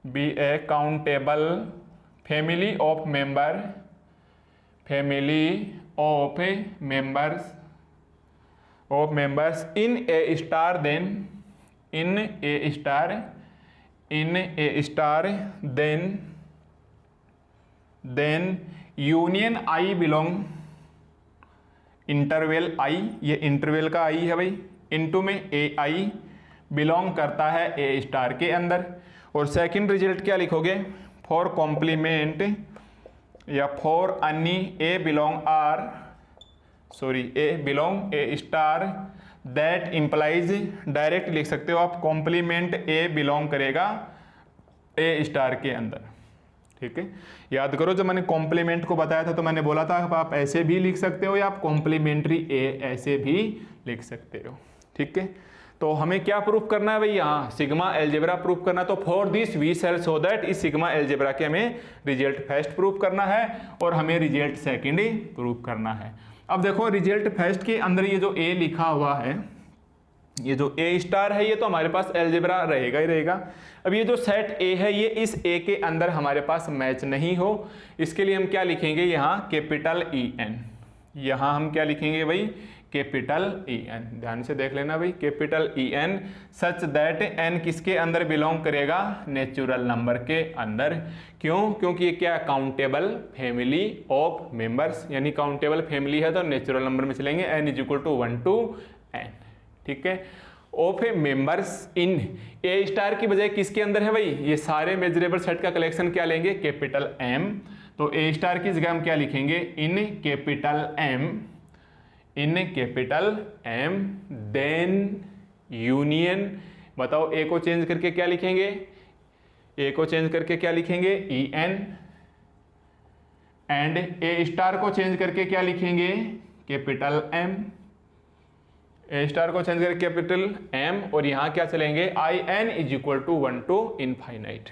be a countable family of members in A star then union I belong, interval I, ये इंटरवेल का आई है भाई, इनटू में ए आई बिलोंग करता है ए स्टार के अंदर। और सेकंड रिजल्ट क्या लिखोगे, फॉर कॉम्प्लीमेंट या for any A belong A star that implies, direct लिख सकते हो आप, कॉम्प्लीमेंट ए बिलोंग करेगा ए स्टार के अंदर। ठीक है, याद करो जब मैंने कॉम्प्लीमेंट को बताया था तो मैंने बोला था आप ऐसे भी लिख सकते हो या आप कॉम्प्लीमेंट्री ए ऐसे भी लिख सकते हो। ठीक है, तो हमें क्या प्रूफ करना है भाई, यहाँ सिग्मा अलजेब्रा प्रूफ करना। तो for this we shall show that, इस सिग्मा अलजेब्रा के हमें रिजल्ट फर्स्ट प्रूफ करना है और हमें रिजल्ट सेकंड प्रूफ करना है। अब देखो रिजल्ट फर्स्ट के अंदर ये जो ए लिखा हुआ है, ये जो ए स्टार है, ये तो हमारे पास अलजेब्रा रहेगा ही रहेगा। अब ये जो सेट ए है, ये इस ए के अंदर हमारे पास मैच नहीं हो, इसके लिए हम क्या लिखेंगे, यहाँ कैपिटल ई एन, यहाँ हम क्या लिखेंगे भाई, कैपिटल ई एन, ध्यान से देख लेना भाई, capital E N such that N किसके अंदर बिलोंग करेगा, नेचुरल नंबर के अंदर। क्यों? क्योंकि ये क्या, काउंटेबल फैमिली ऑफ मेंबर्स, यानी काउंटेबल फैमिली है तो नेचुरल नंबर में चलेंगे, N is equal to 1 to n, ठीक है। Of a members in A star की बजाय किसके अंदर है भाई, ये सारे मेजरेबल सेट का कलेक्शन क्या लेंगे, कैपिटल एम, तो ए स्टार की जगह हम क्या लिखेंगे, in capital M, in capital M, then union, बताओ ए को चेंज करके क्या लिखेंगे, ए को चेंज करके क्या लिखेंगे, E N, and A star को चेंज करके क्या लिखेंगे, कैपिटल एम, ए स्टार को चेंज करके कैपिटल एम, और यहां क्या चलेंगे, I N is equal to 1 to infinite,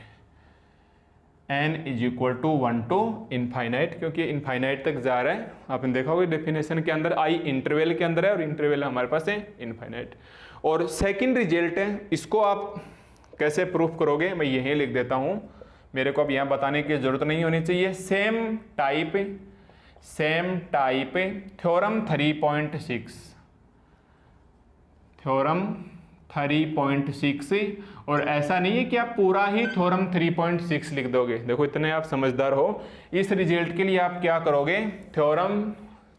n is equal to 1 to infinite, क्योंकि इनफाइनाइट तक जा रहा है। आपने देखा होगा डेफिनेशन के अंदर i इंटरवल के अंदर है और इंटरवल हमारे पास है इनफाइनाइट। और सेकंड रिजल्ट है, इसको आप कैसे प्रूफ करोगे, मैं यहीं लिख देता हूं, मेरे को अब यहां बताने की जरूरत नहीं होनी चाहिए। सेम टाइप थ्योरम 3.6, थ्योरम 3.6, और ऐसा नहीं है कि आप पूरा ही थ्योरम 3.6 लिख दोगे, देखो इतने आप समझदार हो। इस रिजल्ट के लिए आप क्या करोगे, थ्योरम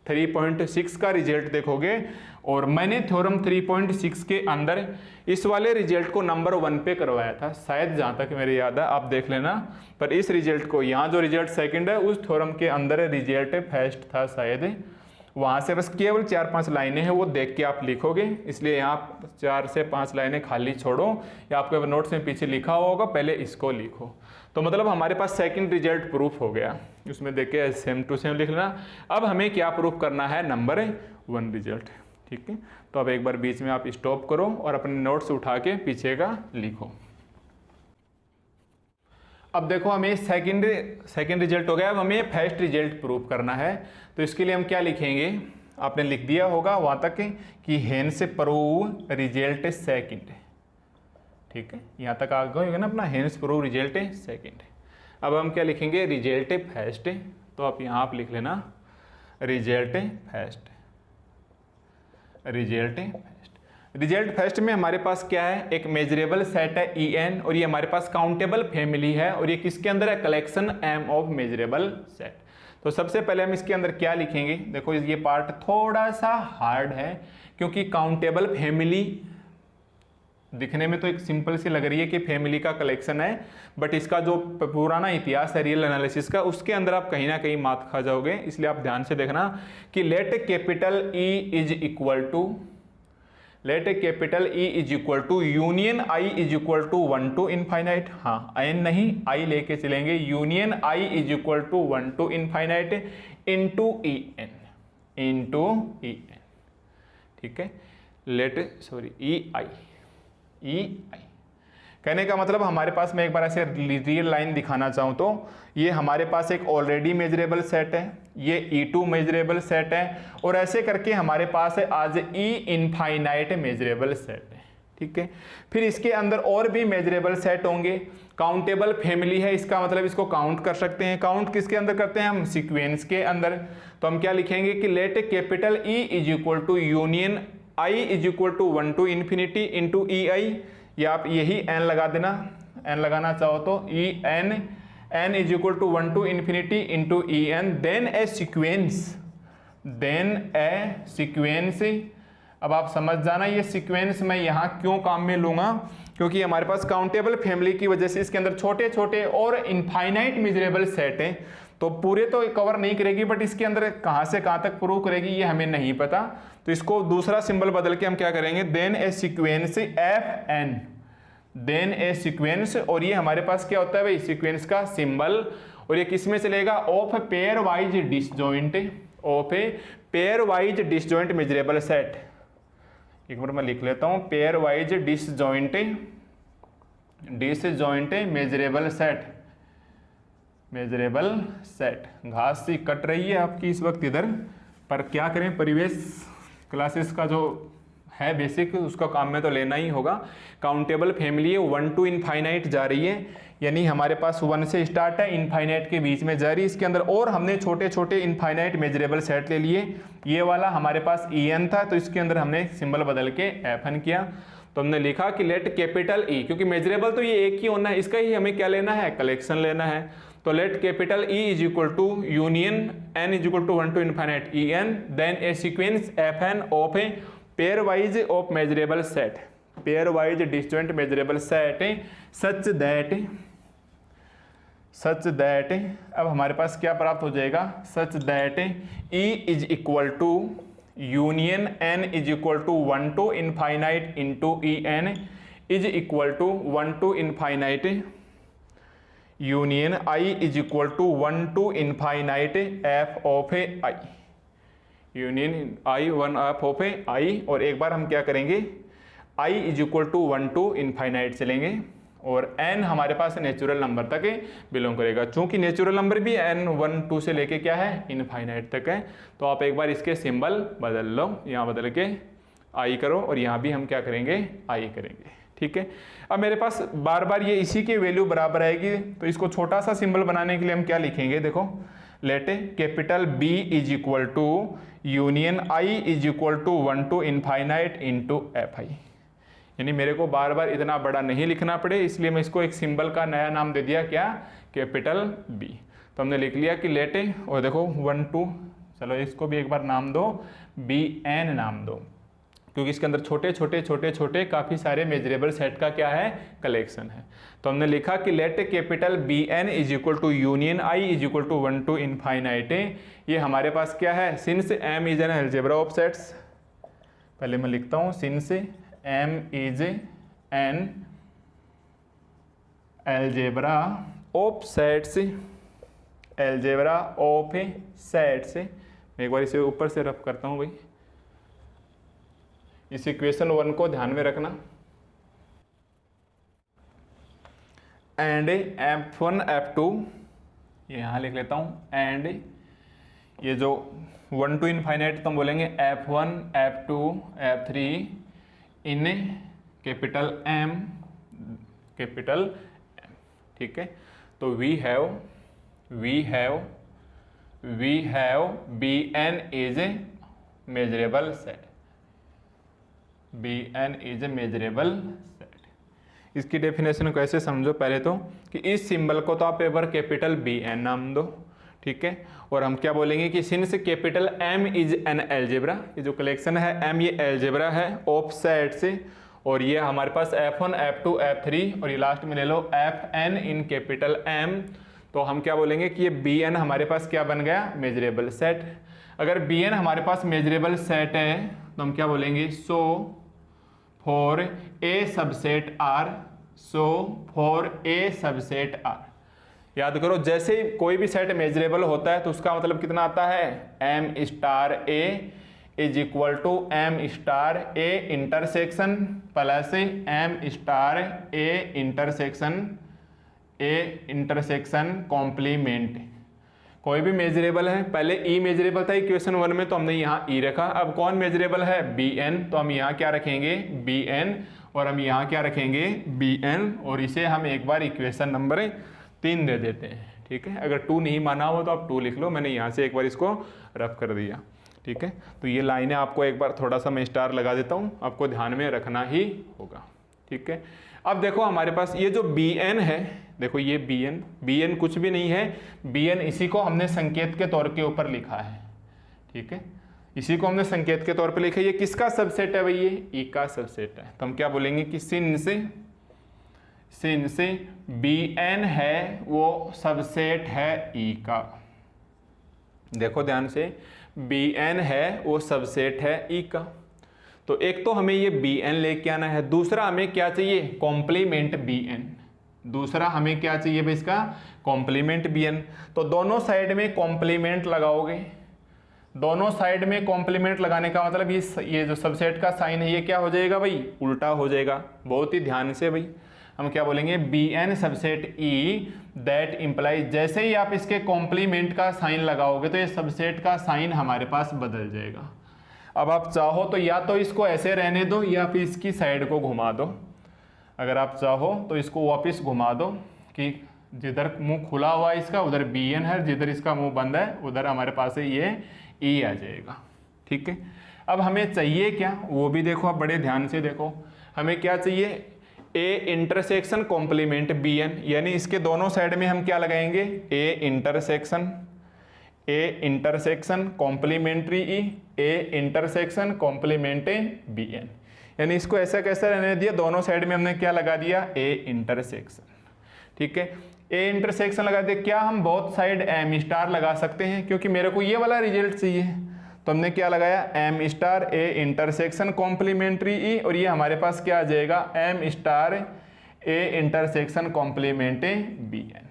3.6 का रिजल्ट देखोगे, और मैंने थ्योरम 3.6 के अंदर इस वाले रिजल्ट को नंबर 1 पे करवाया था शायद, जहां तक मेरे याद है, आप देख लेना। पर इस रिजल्ट को, यहाँ जो रिजल्ट सेकंड है उस थ्योरम के अंदर रिजल्ट फर्स्ट था शायद, वहां से बस केवल 4-5 लाइनें हैं, वो देख के आप लिखोगे, इसलिए यहाँ 4 से 5 लाइनें खाली छोड़ो, या आपके नोट्स में पीछे लिखा होगा, पहले इसको लिखो। तो मतलब हमारे पास सेकंड रिजल्ट प्रूफ हो गया, उसमें देख के सेम टू सेम लिख लेना। अब हमें क्या प्रूफ करना है, नंबर 1 रिजल्ट, ठीक है। तो अब एक बार बीच में आप स्टॉप करो और अपने नोट्स उठा के पीछे का लिखो। अब देखो हमें सेकंड रिजल्ट हो गया, अब हमें फर्स्ट रिजल्ट प्रूव करना है। तो इसके लिए हम क्या लिखेंगे, आपने लिख दिया होगा वहां तक कि हेंस प्रूव रिजल्ट सेकंड, ठीक है, यहां तक आ गए ना अपना, हेंस प्रूव रिजल्ट सेकंड। अब हम क्या लिखेंगे, रिजल्ट फर्स्ट, तो आप यहां आप लिख लेना result first, result first. Result first में हमारे पास क्या है, एक मेजरेबल सेट है ई एन, और ये हमारे पास काउंटेबल फैमिली है, और ये किसके अंदर है, collection M of measurable set. तो सबसे पहले हम इसके अंदर क्या लिखेंगे, देखो ये पार्ट थोड़ा सा हार्ड है, क्योंकि काउंटेबल फैमिली दिखने में तो एक सिंपल सी लग रही है कि फैमिली का कलेक्शन है, बट इसका जो पुराना इतिहास है रियल एनालिसिस का, उसके अंदर आप कहीं ना कहीं मात खा जाओगे। इसलिए आप ध्यान से देखना कि let capital E is equal to, let capital E is equal to union I is equal to 1 to infinite, हाँ एन नहीं आई लेके चलेंगे, union I is equal to 1 to infinite into E N, into E N, ठीक है, late sorry E I, E I कहने का मतलब हमारे पास, मैं एक बार ऐसे रियल लाइन दिखाना चाहूँ तो ये हमारे पास एक ऑलरेडी मेजरेबल सेट है, ये E2 मेजरेबल सेट है, और ऐसे करके हमारे पास है आज E इनफाइनाइट मेजरेबल सेट है, ठीक है। फिर इसके अंदर और भी मेजरेबल सेट होंगे, काउंटेबल फैमिली है, इसका मतलब इसको काउंट कर सकते हैं। काउंट किसके अंदर करते हैं हम, सीक्वेंस के अंदर। तो हम क्या लिखेंगे कि let capital E is equal to union I is equal to 1 to infinity into E I, या आप यही n लगा देना, n लगाना चाहो तो E N, n is equal to 1 to infinity into E N, then a sequence, then a sequence. अब आप समझ जाना ये सीक्वेंस मैं यहाँ क्यों काम में लूंगा, क्योंकि हमारे पास काउंटेबल फैमिली की वजह से इसके अंदर छोटे छोटे और इनफाइनाइट मेजरेबल सेट हैं, तो पूरे तो कवर नहीं करेगी, बट इसके अंदर कहाँ से कहाँ तक प्रूव करेगी ये हमें नहीं पता। तो इसको दूसरा सिंबल बदल के हम क्या करेंगे, then a sequence F N, then a sequence, और ये हमारे पास क्या होता है भाई, सीक्वेंस का सिंबल, और ये किस में चलेगा, of pair wise disjoint, of a pairwise disjoint measurable set. एक बार मैं लिख लेता हूं, pair wise disjoint, disjoint measurable set, measurable set. घास सी कट रही है आपकी इस वक्त इधर, पर क्या करें, परिवेश क्लासेस का जो है बेसिक, उसका काम में तो लेना ही होगा। काउंटेबल फैमिली है, 1 to इनफाइनाइट जा रही है, यानी हमारे पास 1 से स्टार्ट है, इनफाइनाइट के बीच में जा रही है इसके अंदर। और हमने छोटे छोटे इनफाइनाइट मेजरेबल सेट ले लिए। ये वाला हमारे पास EN था, तो इसके अंदर हमने सिंबल बदल के FN किया। तो हमने लिखा कि लेट कैपिटल E, क्योंकि मेजरेबल तो ये एक ही होना है, इसका ही हमें क्या लेना है, कलेक्शन लेना है। तो let capital E is equal to union N is equal to 1 to infinite EN, then a sequence FN of a pairwise of measurable set, pairwise disjoint measurable set such that अब हमारे पास क्या प्राप्त हो जाएगा, such that E is equal to union N is equal to 1 to infinite into EN is equal to 1 to infinite union I is equal to 1 to infinite F of a I, union I 1 F of a I। और एक बार हम क्या करेंगे, I is equal to 1 to infinite चलेंगे, और n हमारे पास नेचुरल नंबर तक बिलोंग करेगा। चूंकि नेचुरल नंबर भी n 1 2 से लेके क्या है, इनफाइनाइट तक है। तो आप एक बार इसके सिंबल बदल लो, यहाँ बदल के I करो, और यहाँ भी हम क्या करेंगे, I करेंगे। ठीक है, अब मेरे पास बार बार ये इसी के वैल्यू बराबर आएगी, तो इसको छोटा सा सिंबल बनाने के लिए हम क्या लिखेंगे, देखो let capital B is equal to union I is equal to 1 to infinite into FI। यानी मेरे को बार बार इतना बड़ा नहीं लिखना पड़े, इसलिए मैं इसको एक सिंबल का नया नाम दे दिया, क्या, कैपिटल B। तो हमने लिख लिया कि लेट, और देखो 1 2, चलो इसको भी एक बार नाम दो, BN नाम दो, क्योंकि इसके अंदर छोटे छोटे छोटे छोटे काफ़ी सारे मेजरेबल सेट का क्या है, कलेक्शन है। तो हमने लिखा कि let capital BN is equal to union I is equal to 1 to infinite. ये हमारे पास क्या है, since M is an algebra of sets, पहले मैं लिखता हूँ since M is an algebra of sets, algebra of sets. मैं एक बार इसे ऊपर से रफ करता हूँ भाई, इस इक्वेशन 1 को ध्यान में रखना। एंड F1 F2, ये यहाँ लिख लेता हूँ, एंड ये जो 1 to इनफाइनाइट तो हम बोलेंगे F1 F2 F3 in capital M, capital M। ठीक है, तो we have BN is a measurable set, BN is a measurable set. इसकी डेफिनेशन को ऐसे समझो पहले तो, कि इस सिंबल को तो आप एक बार कैपिटल BN नाम दो, ठीक है। और हम क्या बोलेंगे कि since capital M is an algebra, ये जो कलेक्शन है M ये अलजेब्रा है ऑफ सेट से, और ये हमारे पास F1 F2 F3 और ये लास्ट में ले लो FN इन कैपिटल M। तो हम क्या बोलेंगे कि ये BN हमारे पास क्या बन गया, मेजरेबल सेट। अगर BN हमारे पास मेजरेबल सेट है तो हम क्या बोलेंगे, so for a subset R, so for a subset R। याद करो, जैसे ही कोई भी सेट मेजरेबल होता है तो उसका मतलब कितना आता है, M star A is equal to M star A intersection plus M star A intersection complement. कोई भी मेजरेबल है, पहले E मेजरेबल था इक्वेशन 1 में, तो हमने यहाँ E रखा। अब कौन मेजरेबल है, BN, तो हम यहाँ क्या रखेंगे, BN, और हम यहाँ क्या रखेंगे, BN, और इसे हम एक बार इक्वेशन नंबर 3 दे देते हैं। ठीक है, अगर 2 नहीं माना हो तो आप 2 लिख लो, मैंने यहाँ से एक बार इसको रफ कर दिया। ठीक है, तो ये लाइनें आपको एक बार थोड़ा सा मैं स्टार लगा देता हूँ, आपको ध्यान में रखना ही होगा। ठीक है, अब देखो हमारे पास ये जो BN है, देखो ये BN कुछ भी नहीं है, BN इसी को हमने संकेत के तौर के ऊपर लिखा है। ठीक है, इसी को हमने संकेत के तौर पर लिखा है। ये किसका सबसेट है भाई, ये E का सबसेट है। तो हम क्या बोलेंगे कि सिंस BN है वो सबसेट है E का। देखो ध्यान से, BN है वो सबसेट है E का। तो एक तो हमें ये BN लेके आना है, दूसरा हमें क्या चाहिए, कॉम्प्लीमेंट BN। दूसरा हमें क्या चाहिए भाई, इसका कॉम्प्लीमेंट BN। तो दोनों साइड में कॉम्प्लीमेंट लगाओगे, दोनों साइड में कॉम्प्लीमेंट लगाने का मतलब ये जो सबसेट का साइन है ये क्या हो जाएगा भाई, उल्टा हो जाएगा। बहुत ही ध्यान से भाई, हम क्या बोलेंगे, BN subset E that implies, जैसे ही आप इसके कॉम्प्लीमेंट का साइन लगाओगे तो ये सबसेट का साइन हमारे पास बदल जाएगा। अब आप चाहो तो या तो इसको ऐसे रहने दो या फिर इसकी साइड को घुमा दो। अगर आप चाहो तो इसको वापस घुमा दो कि जिधर मुंह खुला हुआ है इसका उधर BN है, जिधर इसका मुंह बंद है उधर हमारे पास है ये E आ जाएगा। ठीक है, अब हमें चाहिए क्या वो भी देखो, आप बड़े ध्यान से देखो। हमें क्या चाहिए, A इंटरसेक्शन कॉम्प्लीमेंट BN, यानी इसके दोनों साइड में हम क्या लगाएंगे, A intersection complementary E, A intersection complement BN, यानी इसको ऐसा कैसा रहने दिया, दोनों साइड में हमने क्या लगा दिया, A इंटरसेक्शन। ठीक है, A इंटरसेक्शन लगा दिया। क्या हम बोथ साइड M स्टार लगा सकते हैं, क्योंकि मेरे को ये वाला रिजल्ट चाहिए, तो हमने क्या लगाया, M star A intersection complementary E, और ये हमारे पास क्या आ जाएगा, M star A intersection complement BN।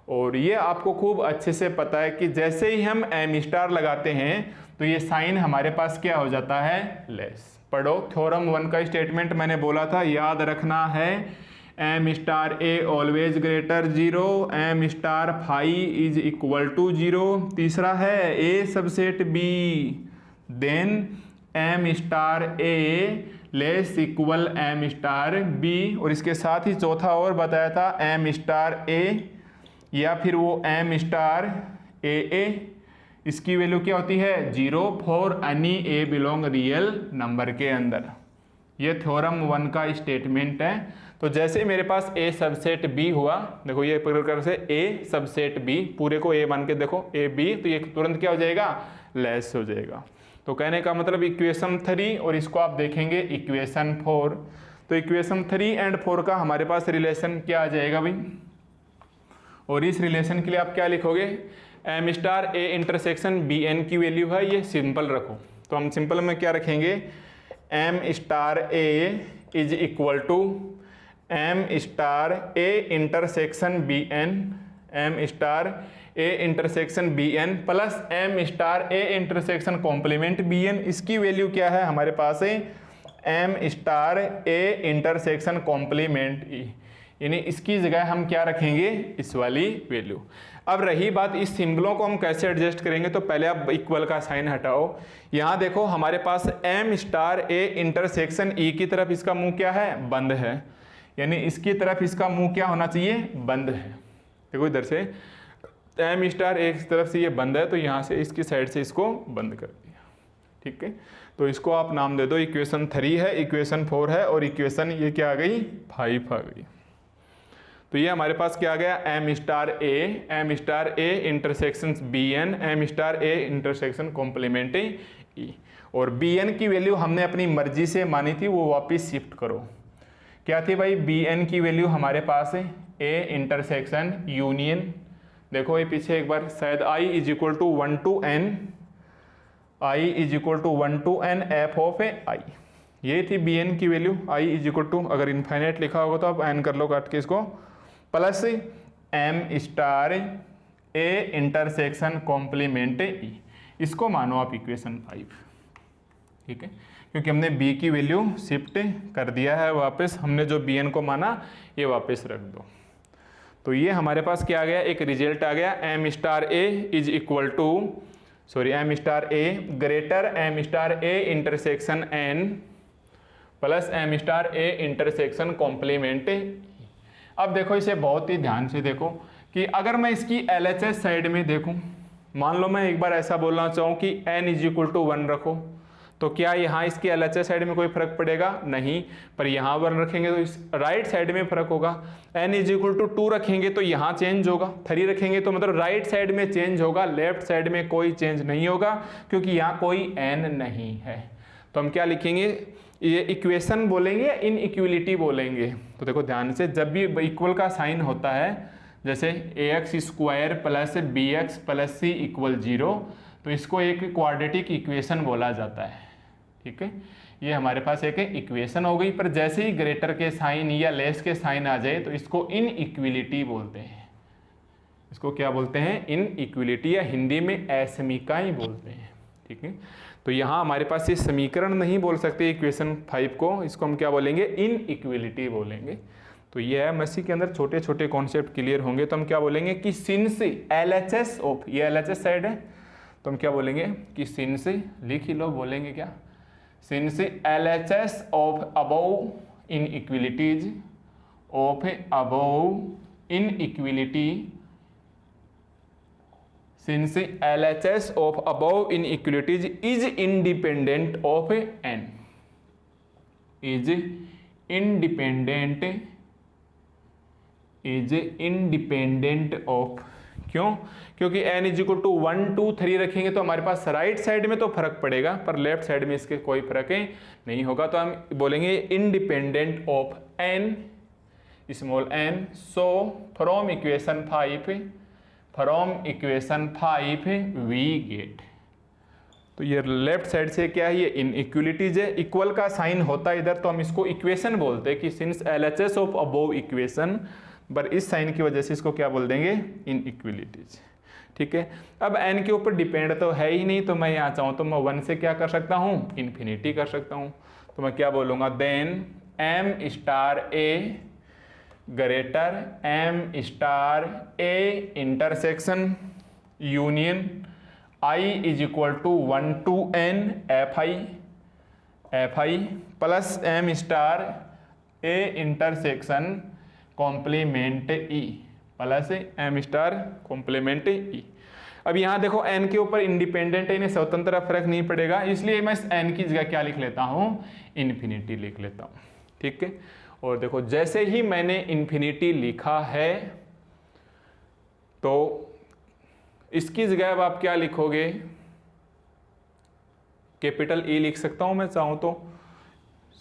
और ये आपको खूब अच्छे से पता है कि जैसे ही हम M स्टार लगाते हैं तो ये साइन हमारे पास क्या हो जाता है, लेस। पढ़ो, थ्योरम 1 का स्टेटमेंट मैंने बोला था, याद रखना है, M star A always greater 0, M star phi is equal to 0। तीसरा है A subset B, then M star A less equal M star B, और इसके साथ ही चौथा और बताया था M स्टार A या फिर वो M स्टार AA, इसकी वैल्यू क्या होती है, 0 for any A belong real number के अंदर। ये थ्योरम 1 का स्टेटमेंट है। तो जैसे मेरे पास A सबसेट B हुआ, देखो ये प्रकार से A सबसेट B, पूरे को A मान के देखो A B, तो ये तुरंत क्या हो जाएगा, लेस हो जाएगा। तो कहने का मतलब इक्वेशन 3 और इसको आप देखेंगे इक्वेशन 4, तो इक्वेशन 3 एंड 4 का हमारे पास रिलेशन क्या आ जाएगा भाई, और इस रिलेशन के लिए आप क्या लिखोगे, M star A intersection BN की वैल्यू है, ये सिंपल रखो। तो हम सिंपल में क्या रखेंगे, M star A is equal to M star A intersection BN, M star A intersection BN plus M star A intersection complement BN, इसकी वैल्यू क्या है हमारे पास है, M star A intersection complement E, यानी इसकी जगह हम क्या रखेंगे, इस वाली वैल्यू। अब रही बात इस सिंबलों को हम कैसे एडजस्ट करेंगे, तो पहले आप इक्वल का साइन हटाओ। यहाँ देखो हमारे पास M star A intersection E की तरफ इसका मुंह क्या है, बंद है, यानी इसकी तरफ इसका मुंह क्या होना चाहिए, बंद है। देखो इधर से M स्टार A की तरफ से ये बंद है, तो यहाँ से इसकी साइड से इसको बंद कर दिया। ठीक है, तो इसको आप नाम दे दो, इक्वेशन 3 है, इक्वेशन 4 है, और इक्वेशन ये क्या आ गई, 5 आ गई। तो ये हमारे पास क्या आ गया, M star A intersection BN, M star A intersection complement E, और BN की वैल्यू हमने अपनी मर्जी से मानी थी, वो वापस शिफ्ट करो। क्या थी भाई, BN की वैल्यू हमारे पास है A इंटरसेक्शन यूनियन, देखो ये पीछे एक बार, शायद I is equal to 1 to n f of I, ये थी BN की वैल्यू। I इज इक्वल टू, अगर इनफाइनाइट लिखा होगा तो आप n कर लो काट के इसको, plus M star A intersection complement E, इसको मानो आप इक्वेशन 5। ठीक है, क्योंकि हमने B की वैल्यू शिफ्ट कर दिया है वापस, हमने जो BN को माना ये वापस रख दो। तो ये हमारे पास क्या आ गया, एक रिजल्ट आ गया, M star A is equal to, sorry M star A greater M star A intersection N plus M star A intersection complement. अब देखो इसे बहुत ही ध्यान से देखो कि अगर मैं इसकी LHS साइड में देखूं, मान लो मैं एक बार ऐसा बोलना चाहूँ कि n इज इक्वल टू 1 रखो, तो क्या यहाँ इसकी LHS साइड में कोई फर्क पड़ेगा, नहीं, पर यहाँ 1 रखेंगे तो इस राइट साइड में फर्क होगा। n इज इक्वल टू 2 रखेंगे तो यहाँ चेंज होगा, 3 रखेंगे तो मतलब राइट साइड में चेंज होगा, लेफ्ट साइड में कोई चेंज नहीं होगा, क्योंकि यहाँ कोई n नहीं है। तो हम क्या लिखेंगे, ये इक्वेशन बोलेंगे, इन इक्वलिटी बोलेंगे। तो देखो ध्यान से, जब भी इक्वल का साइन होता है, जैसे ax square plus bx plus c equal 0, तो इसको एक क्वाड्रेटिक इक्वेशन बोला जाता है। ठीक है, ये हमारे पास एक इक्वेशन हो गई, पर जैसे ही ग्रेटर के साइन या लेस के साइन आ जाए तो इसको इन इक्वलिटी बोलते हैं। इसको क्या बोलते हैं, इन इक्वलिटी, या हिंदी में असमीका ही बोलते हैं। ठीक है, तो यहाँ हमारे पास ये समीकरण नहीं बोल सकते इक्वेशन 5 को, इसको हम क्या बोलेंगे, इन इक्वलिटी बोलेंगे। तो ये है मसी के अंदर छोटे छोटे कॉन्सेप्ट क्लियर होंगे, तो हम क्या बोलेंगे कि सिंस LHS ऑफ, ये LHS साइड है, तो हम क्या बोलेंगे कि सिंस, लिख ही लो, बोलेंगे क्या, since LHS of above inequalities of above inequality, since LHS of above inequalities is independent of n, is independent of, क्यों, क्योंकि n इज इक्वल टू 1 2 3 रखेंगे तो हमारे पास राइट साइड में तो फर्क पड़ेगा, पर लेफ्ट साइड में इसके कोई फर्क नहीं होगा। तो हम बोलेंगे independent of n small n। So from equation 5 we get, तो ये लेफ्ट साइड से क्या है, ये इनइक्वलिटीज है, इक्वल का साइन होता है इधर तो हम इसको इक्वेशन बोलते हैं कि since LHS of above equation, पर इस साइन की वजह से इसको क्या बोल देंगे, इनइक्वलिटीज। ठीक है, अब n के ऊपर डिपेंड तो है ही नहीं, तो मैं यहाँ चाहूँ तो मैं 1 से क्या कर सकता हूँ, इन्फिनिटी कर सकता हूँ। तो मैं क्या बोलूँगा, then m star a greater m star a intersection union I is equal to 1 to n fi plus m star a intersection complement e plus m star complement e। अब यहाँ देखो n के ऊपर इंडिपेंडेंट है, इन्हें स्वतंत्र फर्क नहीं पड़ेगा, इसलिए मैं इस n की जगह क्या लिख लेता हूँ, इन्फिनिटी लिख लेता हूँ। ठीक है, और देखो जैसे ही मैंने इन्फिनिटी लिखा है तो इसकी जगह अब आप क्या लिखोगे, कैपिटल E लिख सकता हूं मैं चाहूं तो,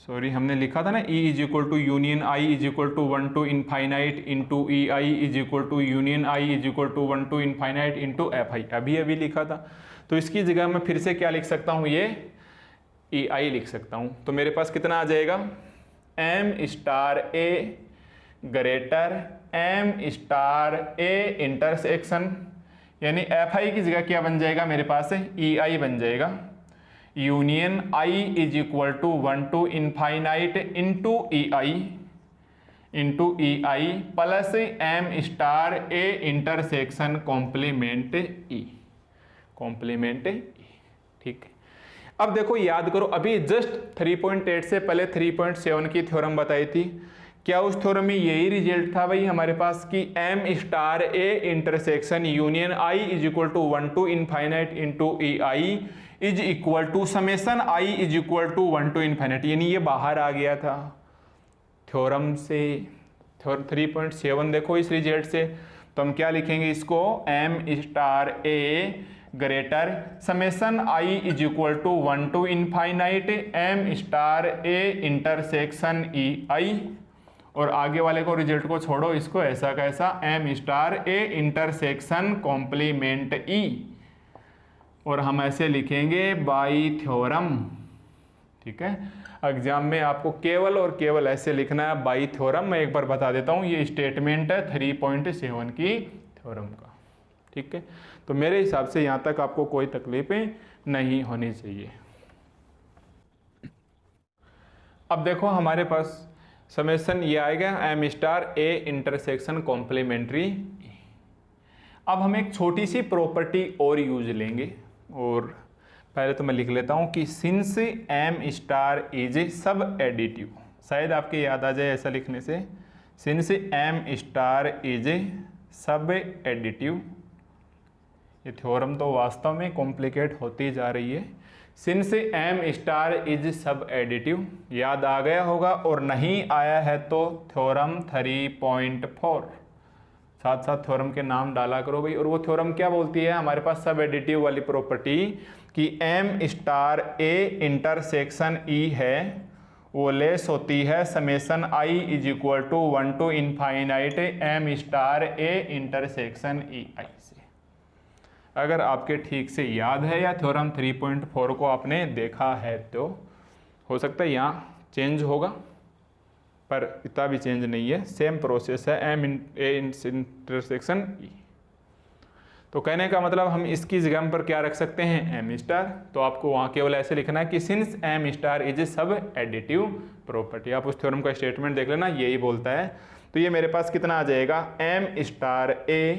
सॉरी हमने लिखा था ना E is equal to union I is equal to 1 to infinite into EI is equal to union I is equal to 1 to infinite into FI, अभी लिखा था। तो इसकी जगह मैं फिर से क्या लिख सकता हूँ, ये EI लिख सकता हूँ। तो मेरे पास कितना आ जाएगा, m star a greater m star a intersection, यानी FI की जगह क्या बन जाएगा मेरे पास, EI बन जाएगा, union I is equal to 1 to infinite into EI plus m star a intersection complement E। ठीक है, अब देखो याद करो, अभी जस्ट 3.8 से पहले 3.7 की थ्योरम बताई थी, क्या उस थ्योरम में यही रिजल्ट था भाई हमारे पास कि m star a intersection union I is equal to 1 to infinite into EI is equal to summation I is equal to 1 to infinite, यानी ये बाहर आ गया था थ्योरम से। 3.7 देखो इस रिजल्ट से, तो हम क्या लिखेंगे इसको, m star a greater summation I is equal to 1 to infinite m star a intersection EI, और आगे वाले को रिजल्ट को छोड़ो, इसको ऐसा कैसा m star a intersection complement E, और हम ऐसे लिखेंगे बाई थ्योरम। ठीक है, एग्जाम में आपको केवल और केवल ऐसे लिखना है बाई थ्योरम। मैं एक बार बता देता हूँ, ये स्टेटमेंट है 3.7 की थ्योरम का। ठीक है, तो मेरे हिसाब से यहाँ तक आपको कोई तकलीफें नहीं होनी चाहिए। अब देखो हमारे पास समेशन ये आएगा m star a intersection complementary. अब हम एक छोटी सी प्रॉपर्टी और यूज लेंगे, और पहले तो मैं लिख लेता हूँ कि सिंस m स्टार इज सब एडिटिव, शायद आपके याद आ जाए ऐसा लिखने से, सिंस m स्टार इज सब एडिटिव। ये थ्योरम तो वास्तव में कॉम्प्लिकेट होती जा रही है। सिंस m स्टार इज सब एडिटिव याद आ गया होगा, और नहीं आया है तो थ्योरम 3.4 साथ साथ थ्योरम के नाम डाला करो भाई। और वो थ्योरम क्या बोलती है, हमारे पास सब एडिटिव वाली प्रॉपर्टी कि m star a intersection E है वो लेस होती है summation I is equal to 1 to infinite m star a intersection EI से। अगर आपके ठीक से याद है या थ्योरम 3.4 को आपने देखा है तो हो सकता है यहाँ चेंज होगा, पर इतना भी चेंज नहीं है, सेम प्रोसेस है m इंटरसेक्शन E। तो कहने का मतलब हम इसकी जगह पर क्या रख सकते हैं, m स्टार। तो आपको वहाँ केवल ऐसे लिखना है कि सिंस m स्टार इज सब एडिटिव प्रॉपर्टी। आप उस थ्योरम का स्टेटमेंट देख लेना, यही बोलता है। तो ये मेरे पास कितना आ जाएगा, m स्टार a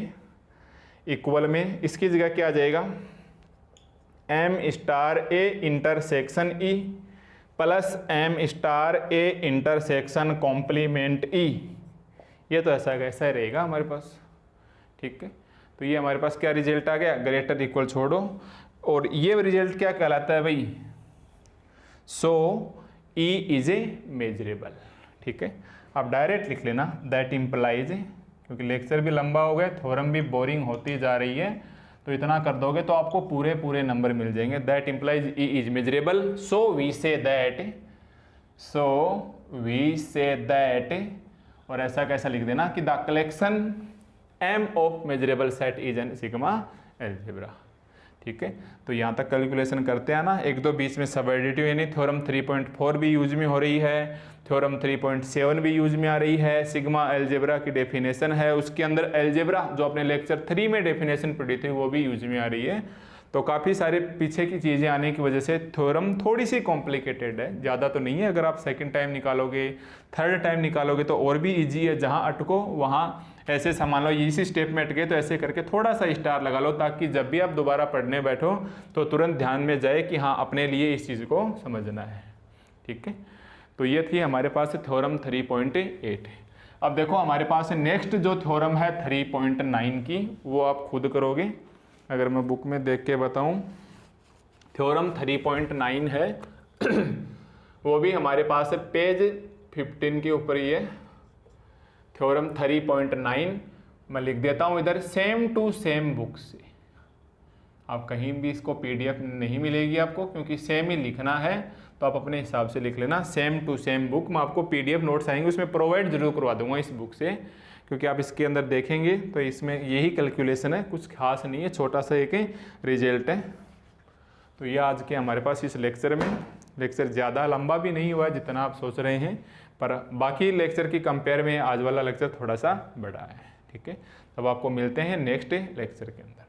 इक्वल में इसकी जगह क्या आ जाएगा, M star A intersection E plus M star A intersection complement E. ये तो ऐसा कैसा रहेगा हमारे पास, ठीक है। तो ये हमारे पास क्या रिजल्ट आ गया, ग्रेटर इक्वल छोड़ो, और ये रिजल्ट क्या कहलाता है भाई, सो ई इज ए मेजरेबल, ठीक है। आप डायरेक्ट लिख लेना दैट इम्प्लाइज, क्योंकि लेक्चर भी लंबा हो गया, थ्योरम भी बोरिंग होती जा रही है, तो इतना कर दोगे तो आपको पूरे पूरे नंबर मिल जाएंगे। That implies E is measurable, so we say that, और ऐसा कैसा लिख देना कि the collection M of measurable set is an sigma algebra, ठीक है। तो यहाँ तक कैलकुलेशन करते हैं ना, एक दो बीच में सब एडिटिव, यानी थ्योरम 3.4 भी यूज में हो रही है, थ्योरम 3.7 भी यूज में आ रही है, सिग्मा एल्जेब्रा की डेफिनेशन है, उसके अंदर एल्जेब्रा जो अपने लेक्चर 3 में डेफिनेशन पढ़ी थी वो भी यूज में आ रही है। तो काफ़ी सारे पीछे की चीज़ें आने की वजह से थ्योरम थोड़ी सी कॉम्प्लिकेटेड है, ज़्यादा तो नहीं है। अगर आप सेकंड टाइम निकालोगे, थर्ड टाइम निकालोगे तो और भी इजी है, जहाँ अटको वहाँ ऐसे मान लो इसी स्टेप में अटके तो ऐसे करके थोड़ा सा स्टार लगा लो, ताकि जब भी आप दोबारा पढ़ने बैठो तो तुरंत ध्यान में जाए कि हाँ अपने लिए इस चीज़ को समझना है, ठीक है। तो ये थी हमारे पास थ्योरम 3.8। अब देखो हमारे पास नेक्स्ट जो थ्योरम है 3.9 की, वो आप खुद करोगे। अगर मैं बुक में देख के बताऊं, थ्योरम 3.9 है वो भी हमारे पास है पेज 15 के ऊपर ही है। थ्योरम 3.9 मैं लिख देता हूं इधर, सेम टू सेम बुक से। आप कहीं भी इसको पीडीएफ नहीं मिलेगी आपको, क्योंकि सेम ही लिखना है, तो आप अपने हिसाब से लिख लेना सेम टू सेम बुक। मैं आपको पीडीएफ नोट्स आएंगे उसमें प्रोवाइड जरूर करवा दूंगा इस बुक से, क्योंकि आप इसके अंदर देखेंगे तो इसमें यही कैलकुलेशन है, कुछ खास नहीं है, छोटा सा एक रिजल्ट है। तो ये आज के हमारे पास इस लेक्चर में, लेक्चर ज़्यादा लंबा भी नहीं हुआ है जितना आप सोच रहे हैं, पर बाकी लेक्चर की कंपेयर में आज वाला लेक्चर थोड़ा सा बड़ा है, ठीक है। तब आपको मिलते हैं नेक्स्ट लेक्चर के अंदर।